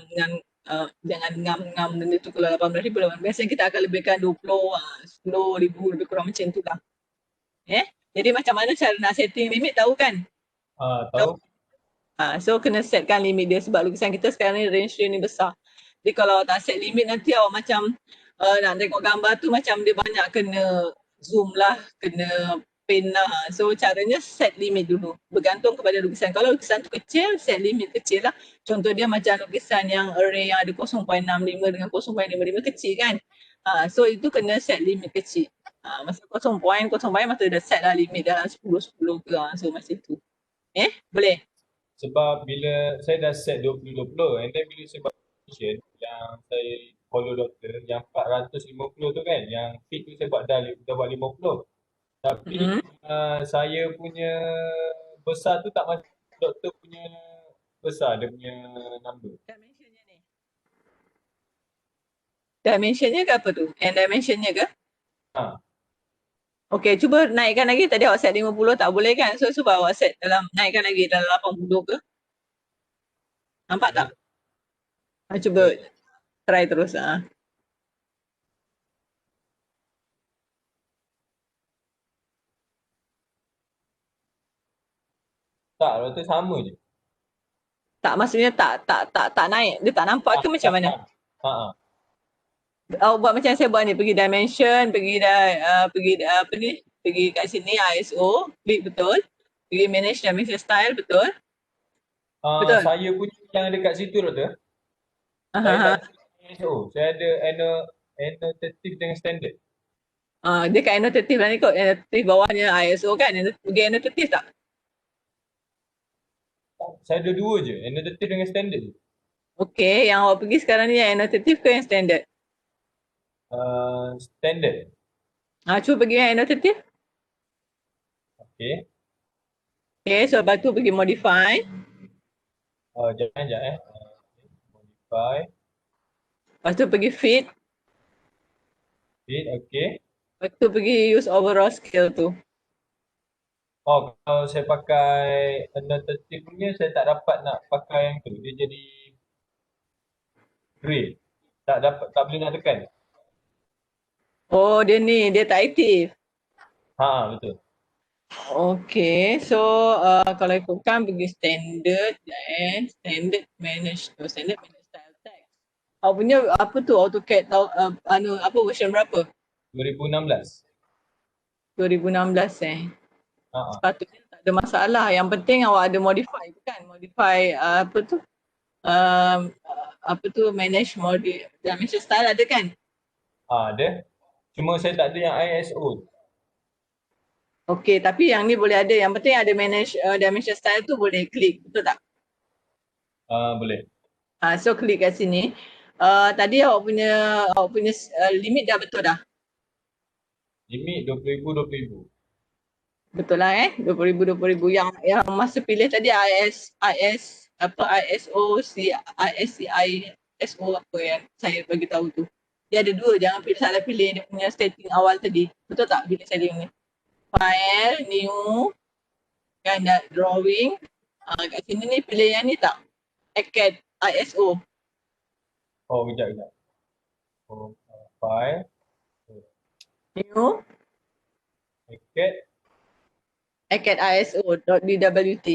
ngam-ngam benda tu. Kalau 18,000, biasanya kita akan lebihkan 20, 10,000 lebih kurang macam tu lah. Jadi macam mana cara nak setting limit, tahu kan? Tahu. So kena setkan limit dia sebab lukisan kita sekarang ni range dia ni besar. Jadi kalau tak set limit nanti awak macam nak tengok gambar tu macam dia banyak kena zoom lah, kena paint lah. So caranya set limit dulu. Bergantung kepada lukisan. Kalau lukisan tu kecil, set limit kecil lah. Contoh dia macam lukisan yang array yang ada 0.65 dengan 0.55 kecil kan. So itu kena set limit kecil. Masa 0.0 masa dah set lah limit dalam 10-10 ke. So masa tu. Boleh? Sebab bila saya dah set 20-20 and then bila saya buat application yang saya follow doktor yang 450 tu kan, yang fit tu saya buat dah buat 50. Tapi saya punya besar tu tak macam doktor punya besar, dia punya number. Dimensionnya ni. Dimensionnya ke apa tu? And dimensionnya ke? Okay, cuba naikkan lagi. Tadi awak set 50 tak boleh kan? So cuba awak set naikkan lagi dalam 80 ke? Nampak tak? Cuba try terus. Tak, doktor sama je. Tak, maksudnya tak naik. Dia tak nampak ke macam mana? Awak buat macam saya buat ni, pergi dimension, pergi kat sini ISO, klik betul. Pergi manage dimension style, betul? Betul. Saya punya yang ada kat situ doktor. Saya tak ada ISO. Saya ada annotative dengan standard. Dia kat annotative lah ni kot. Annotative bawahnya ISO kan? Pergi annotative tak? Saya ada dua je, annotative dengan standard je. Okay, yang awak pergi sekarang ni yang annotative ke yang standard? Standard. Cuba pergi yang annotative. Okay. Okay, so lepas tu pergi modify. Sekejap. Modify. Lepas tu pergi fit. Fit, okay. Lepas tu pergi use overall scale tu. Kalau saya pakai annotative punya, saya tak dapat nak pakai yang tu. Dia jadi gray. Tak boleh nak tekan. Oh, dia ni, dia tak aktif. Betul. Okay, so kalau ikutkan pergi standard dan standard manage style text. Awak punya apa tu AutoCAD apa version berapa? 2016. 2016 Sepatutnya tak ada masalah. Yang penting awak ada modify bukan? Modify manage dimension style ada kan? Ada. Cuma saya tak ada yang ISO. Okay, tapi yang ni boleh ada. Yang penting ada manage dimension style tu boleh klik, betul tak? Boleh. So klik kat sini. Tadi awak punya limit dah betul dah? Limit 20,000. Betul lah 20,000. Yang masa pilih tadi ISO, ISO apa yang saya bagi tahu tu. Dia ada dua, jangan salah pilih dia punya setting awal tadi. Betul tak pilih setting ni? File, new, kan drawing. Kat sini ni pilih yang ni tak? ACAD, ISO. Kejap. File. New. ACAD ISO.dwt.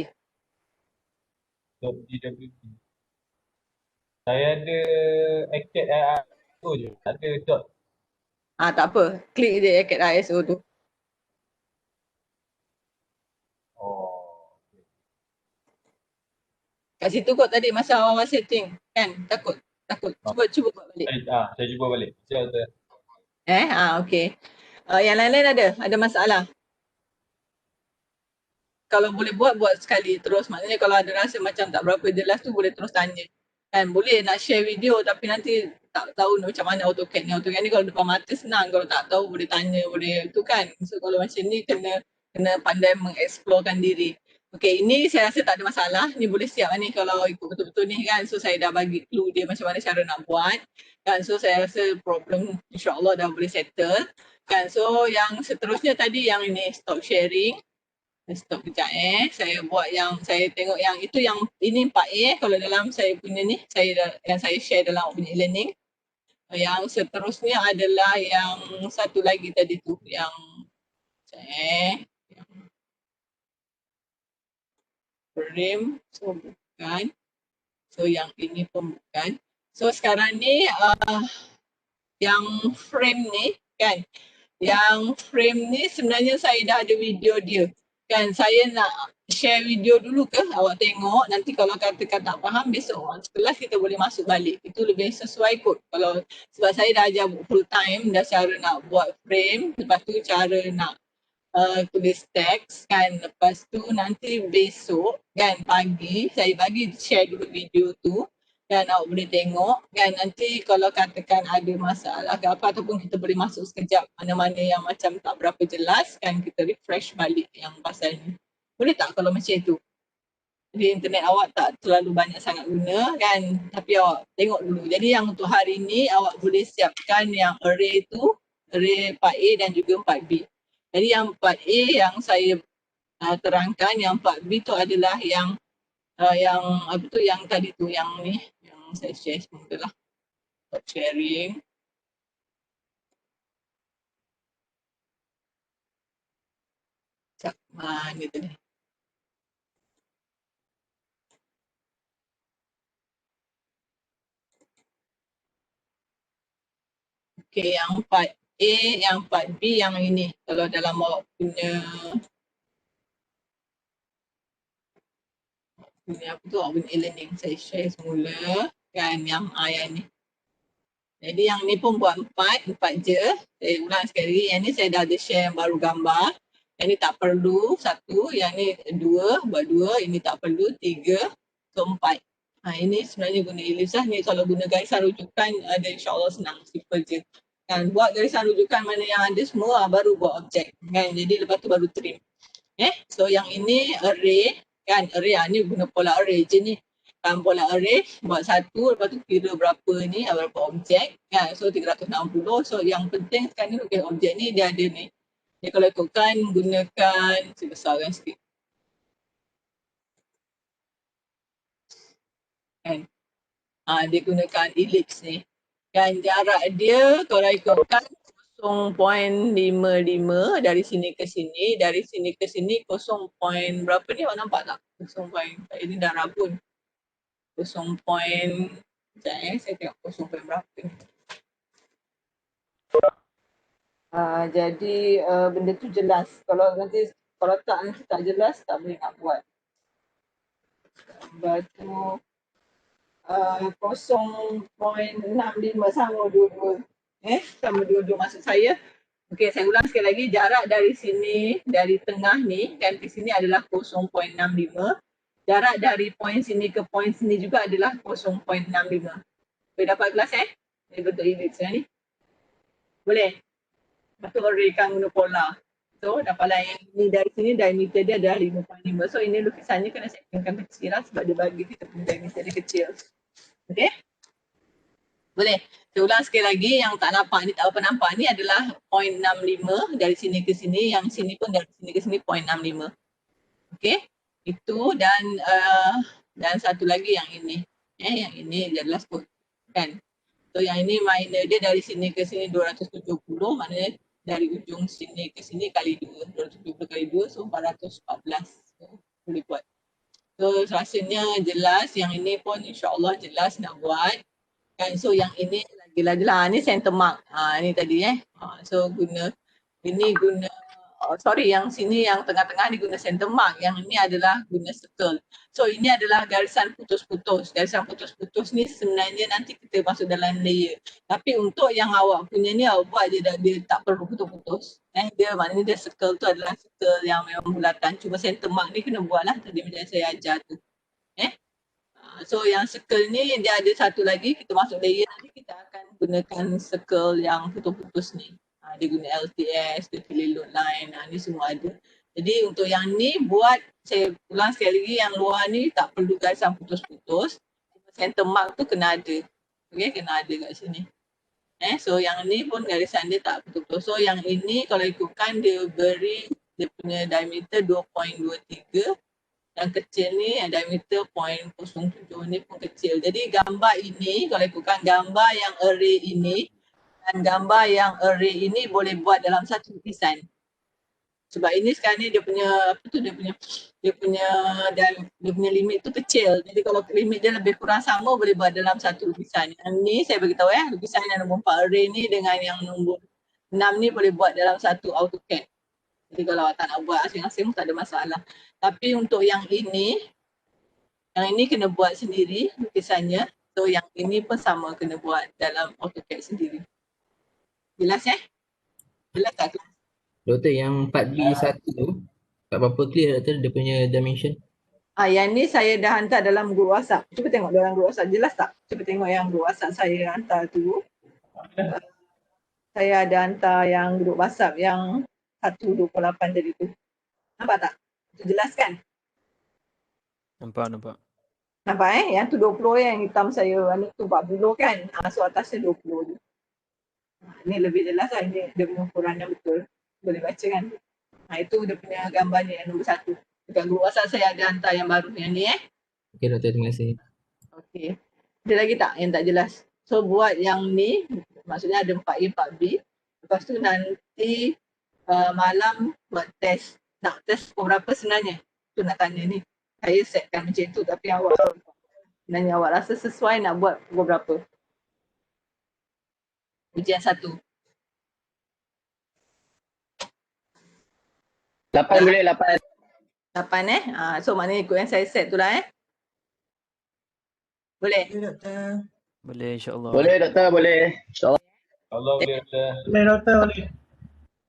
Saya ada ACAD ISO je, tak ada dot. Tak apa, klik je ACAD ISO tu. Kat situ kot tadi masa awal setting kan, takut. Cuba buat balik. Saya cuba balik. Okay. Yang lain-lain ada masalah? Kalau boleh buat sekali terus. Maknanya kalau ada rasa macam tak berapa jelas tu boleh terus tanya. Kan boleh nak share video tapi nanti tak tahu macam mana AutoCAD ni. AutoCAD ni kalau depan mata senang, kalau tak tahu boleh tanya, boleh tu kan. So kalau macam ni kena pandai mengeksplorkan diri. Okay, ini saya rasa tak ada masalah. Ni boleh siap ni kalau ikut betul-betul ni kan. So saya dah bagi clue dia macam mana cara nak buat. Kan, so saya rasa problem insyaAllah dah boleh settle. Kan, so yang seterusnya tadi yang ini stop sharing. Stop kejap saya buat saya tengok yang itu yang ini 4A kalau dalam saya punya ni yang saya share dalam punya e-learning. Yang seterusnya adalah yang satu lagi tadi tu yang frame. So bukan. So yang ini pun bukan. So sekarang ni yang frame ni kan, yang frame ni sebenarnya saya dah ada video dia kan. Saya nak share video dulu ke awak tengok, nanti kalau katakan tak faham besok kelas kita boleh masuk balik, itu lebih sesuai kot. Kalau sebab saya dah ajar full time dah cara nak buat frame, lepas tu cara nak tulis teks kan. Lepas tu nanti besok kan pagi saya bagi share dulu video tu dan awak boleh tengok kan. Nanti kalau katakan ada masalah ke apa ataupun kita boleh masuk sekejap mana-mana yang macam tak berapa jelas kan, kita refresh balik yang pasal ni. Boleh tak kalau macam tu? Jadi internet awak tak terlalu banyak sangat guna kan, tapi awak tengok dulu. Jadi yang untuk hari ni awak boleh siapkan yang array tu, array 4A dan juga 4B. Jadi yang 4A yang saya terangkan, yang 4B tu adalah yang apa tu, yang tadi tu, yang ni, yang saya share sebentar lah. Stop sharing. Cak mana tadi? Okey, yang 4A, yang 4B, yang ini. Kalau dalam awak punya apa tu, awak punya e-learning, saya share semula kan yang yang ni. Jadi yang ni pun buat 4 je. Saya ulang sekali, yang ni saya dah ada share yang baru gambar. Yang ni tak perlu 1, yang ni 2, buat 2, ini tak perlu 3, so 4. Ini sebenarnya guna ellipse lah. Ni kalau guna garisan rujukan ada insyaAllah senang, simple je. Kan buat garisan rujukan mana yang ada semua baru buat objek kan. Jadi lepas tu baru trim. So yang ini array kan, array ni guna pola array je ni. Kan pola array buat 1, lepas tu kira berapa ni, berapa objek kan. So 360. So yang penting sekarang ni lukis objek ni dia ada ni. Jadi kalau ikutkan gunakan, saya besarkan sikit. Kan. Dia gunakan ellipse ni. Kan jarak dia kalau ikutkan 0.55 dari sini ke sini, dari sini ke sini 0. Berapa ni awak nampak tak? 0. Ini dah rabun. 0. Saya tengok 0. berapa ni. Jadi benda tu jelas. Kalau nanti kalau tak jelas tak boleh nak buat. Lepas tu 0.65 sama dua-dua. Sama dua-dua maksud saya. Okey, saya ulang sekali lagi, jarak dari sini, dari tengah ni kan ke sini adalah 0.65. Jarak dari point sini ke point sini juga adalah 0.65. Boleh dapat kelas Ini bentuk ellipse ni. Boleh? Lepas tu arraykan guna pola. So dapatlah yang ni dari sini diameter dia adalah 5.5. So ini lukisannya kena settingkan kecil lah sebab dia bagi kita punya diameter dia kecil. Okey? Boleh? Saya ulang sekali lagi, yang tak nampak ni, tak apa nampak ni adalah 0.65 dari sini ke sini, yang sini pun dari sini ke sini 0.65. Okey? Itu dan satu lagi yang ini. Yang ini jelas kot. Kan? So yang ini minor dia dari sini ke sini 270, maknanya dari ujung sini ke sini kali 2, 270 kali 2, so 414. So, boleh buat. So rasanya jelas, yang ini pun insyaAllah jelas nak buat. Kan, so yang ini lagi lah, ni center mark. Ni tadi so guna, ini guna, yang sini yang tengah-tengah ni guna center mark, yang ini adalah guna circle. So ini adalah garisan putus-putus. Garisan putus-putus ni sebenarnya nanti kita masuk dalam layer. Tapi untuk yang awak punya ni awak buat je dah, dia tak perlu putus-putus. Dia maknanya dia circle tu adalah circle yang memang bulatan. Cuma center mark ni kena buat lah tadi macam saya ajar tu. So yang circle ni dia ada satu lagi, kita masuk layer nanti kita akan gunakan circle yang putus-putus ni. Dia guna LTS, dia pilih load line, ni semua ada. Jadi untuk yang ni buat, saya ulang sekali lagi, yang luar ni tak perlu garisan putus-putus. Center mark tu kena ada. Okay, kena ada kat sini. So yang ni pun garisan dia tak putus-putus. So yang ini kalau ikutkan dia beri dia punya diameter 2.23. Yang kecil ni diameter 0.07 ni pun kecil. Jadi gambar ini kalau ikutkan gambar yang array ini dan gambar yang array ini boleh buat dalam satu lukisan. Sebab ini sekarang ni dia punya limit tu kecil. Jadi kalau limit dia lebih kurang sama boleh buat dalam satu lukisan. Yang ni saya beritahu lukisan yang nombor 4 array ni dengan yang nombor 6 ni boleh buat dalam satu AutoCAD. Jadi kalau tak nak buat asing-asing tak ada masalah. Tapi untuk yang ini kena buat sendiri lukisannya. So yang ini pun sama kena buat dalam AutoCAD sendiri. Jelas Jelas tak? Doktor, yang 4B1 tu, tak apa-apa clear doktor dia punya dimension. Yang ni saya dah hantar dalam grup WhatsApp. Cuba tengok dalam grup WhatsApp. Jelas tak? Cuba tengok yang grup WhatsApp saya hantar tu. Saya ada hantar yang grup WhatsApp yang 128 tadi tu. Nampak tak? Itu jelas kan? Nampak. Nampak Yang tu 20 yang hitam saya. Ni tu 40 kan? So atasnya 20 tu. Ni lebih jelas lah. Ini dia punya ukuran yang betul. Boleh baca kan? Itu dia punya gambarnya yang nombor 1. Dekat grup WhatsApp saya ada hantar yang baru. Yang ni Okey doktor, terima kasih. Okey. Ada lagi tak yang tak jelas? So buat yang ni, maksudnya ada 4A, 4B. Lepas tu nanti malam buat test. Nak test pukul berapa sebenarnya? Tu nak tanya ni. Saya setkan macam tu tapi sebenarnya awak rasa sesuai nak buat pukul berapa? Ujian 1. 8 boleh, 8. 8 so maknanya ikut yang saya set tu lah Boleh? Ya, doktor. Boleh insya-Allah. Boleh doktor, boleh. InsyaAllah. Allah boleh doktor. Boleh doktor, boleh.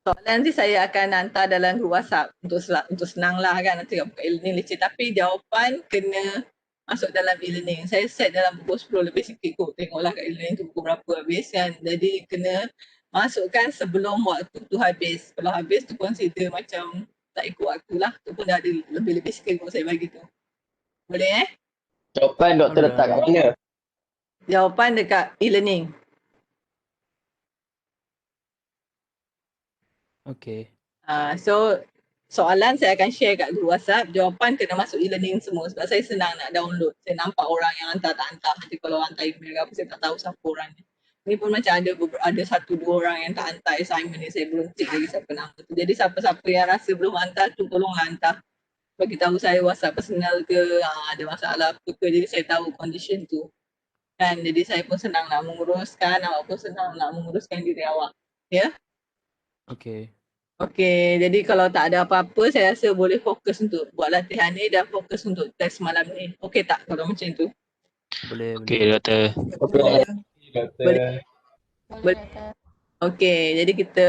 Soalan nanti saya akan hantar dalam grup WhatsApp untuk senang lah kan nanti buka e-learning leceh tapi jawapan kena masuk dalam e-learning. Saya set dalam pukul 10 lebih sikit kot. Tengoklah kat e-learning tu pukul berapa habis kan. Jadi kena masukkan sebelum waktu tu habis. Kalau habis tu consider macam tak ikut waktu lah. Tu pun dah ada lebih-lebih sikit kot saya bagi tu. Boleh Jawapan doktor letak kat mana? Jawapan dekat e-learning. Okey. So soalan saya akan share kat grup WhatsApp. Jawapan kena masuk e-learning semua sebab saya senang nak download. Saya nampak orang yang hantar tak hantar. Nanti kalau hantar email ke apa saya tak tahu siapa orang ni. Ni pun macam ada 1-2 orang yang tak hantar assignment ni. Saya belum cek lagi siapa nama tu. Jadi siapa-siapa yang rasa belum hantar tu tolonglah hantar. Bagi tahu saya WhatsApp personal ke ada masalah apa ke. Jadi saya tahu condition tu. Kan jadi saya pun senang nak menguruskan. Awak pun senang nak menguruskan diri awak. Ya? Okey. Okey, jadi kalau tak ada apa-apa, saya rasa boleh fokus untuk buat latihan ni dan fokus untuk test malam ni. Okey tak kalau macam tu? Boleh. Okey doktor. Boleh. Doktor. Boleh. Okey, jadi kita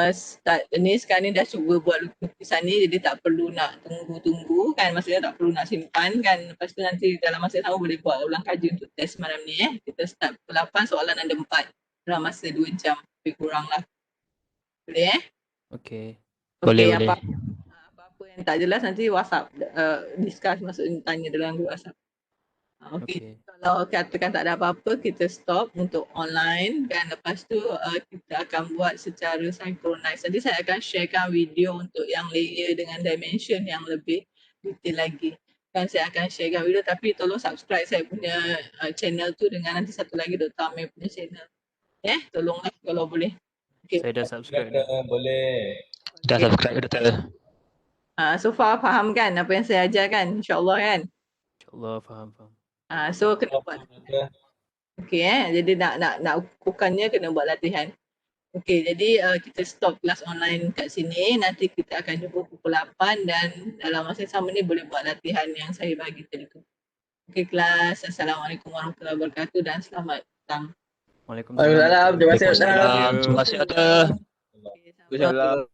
start ni sekarang ni dah cuba buat lukisan ni jadi tak perlu nak tunggu-tunggu kan. Maksudnya tak perlu nak simpan kan. Lepas tu nanti dalam masa yang sama boleh buat ulang kaji untuk test malam ni Kita start pukul 8, soalan ada 4 dalam masa 2 jam. Lebih kurang lah. Boleh Okey. Boleh, Okey, boleh. apa-apa yang tak jelas nanti WhatsApp discuss maksudnya tanya dalam grup WhatsApp. Okey. Kalau katakan tak ada apa-apa kita stop untuk online dan lepas tu kita akan buat secara synchronize. Nanti saya akan sharekan video untuk yang layer dengan dimension yang lebih detail lagi. Kan saya akan sharekan video tapi tolong subscribe saya punya channel tu dengan nanti satu lagi Dr. Amir punya channel. Tolonglah kalau boleh. Okay. Saya dah subscribe dah. Doktor boleh. Dah subscribe doktor. So far faham kan apa yang saya ajar kan? InsyaAllah kan? InsyaAllah faham. So kena buat. Okey jadi nak bukannya kena buat latihan. Okey jadi kita stop kelas online kat sini. Nanti kita akan jumpa pukul 8 dan dalam masa yang sama ni boleh buat latihan yang saya bagi tadi tu. Okey kelas. Assalamualaikum warahmatullahi wabarakatuh dan selamat petang. Waalaikumsalam. Waalaikumsalam. Terima kasih doktor. Terima kasih doktor. Okay, InsyaAllah.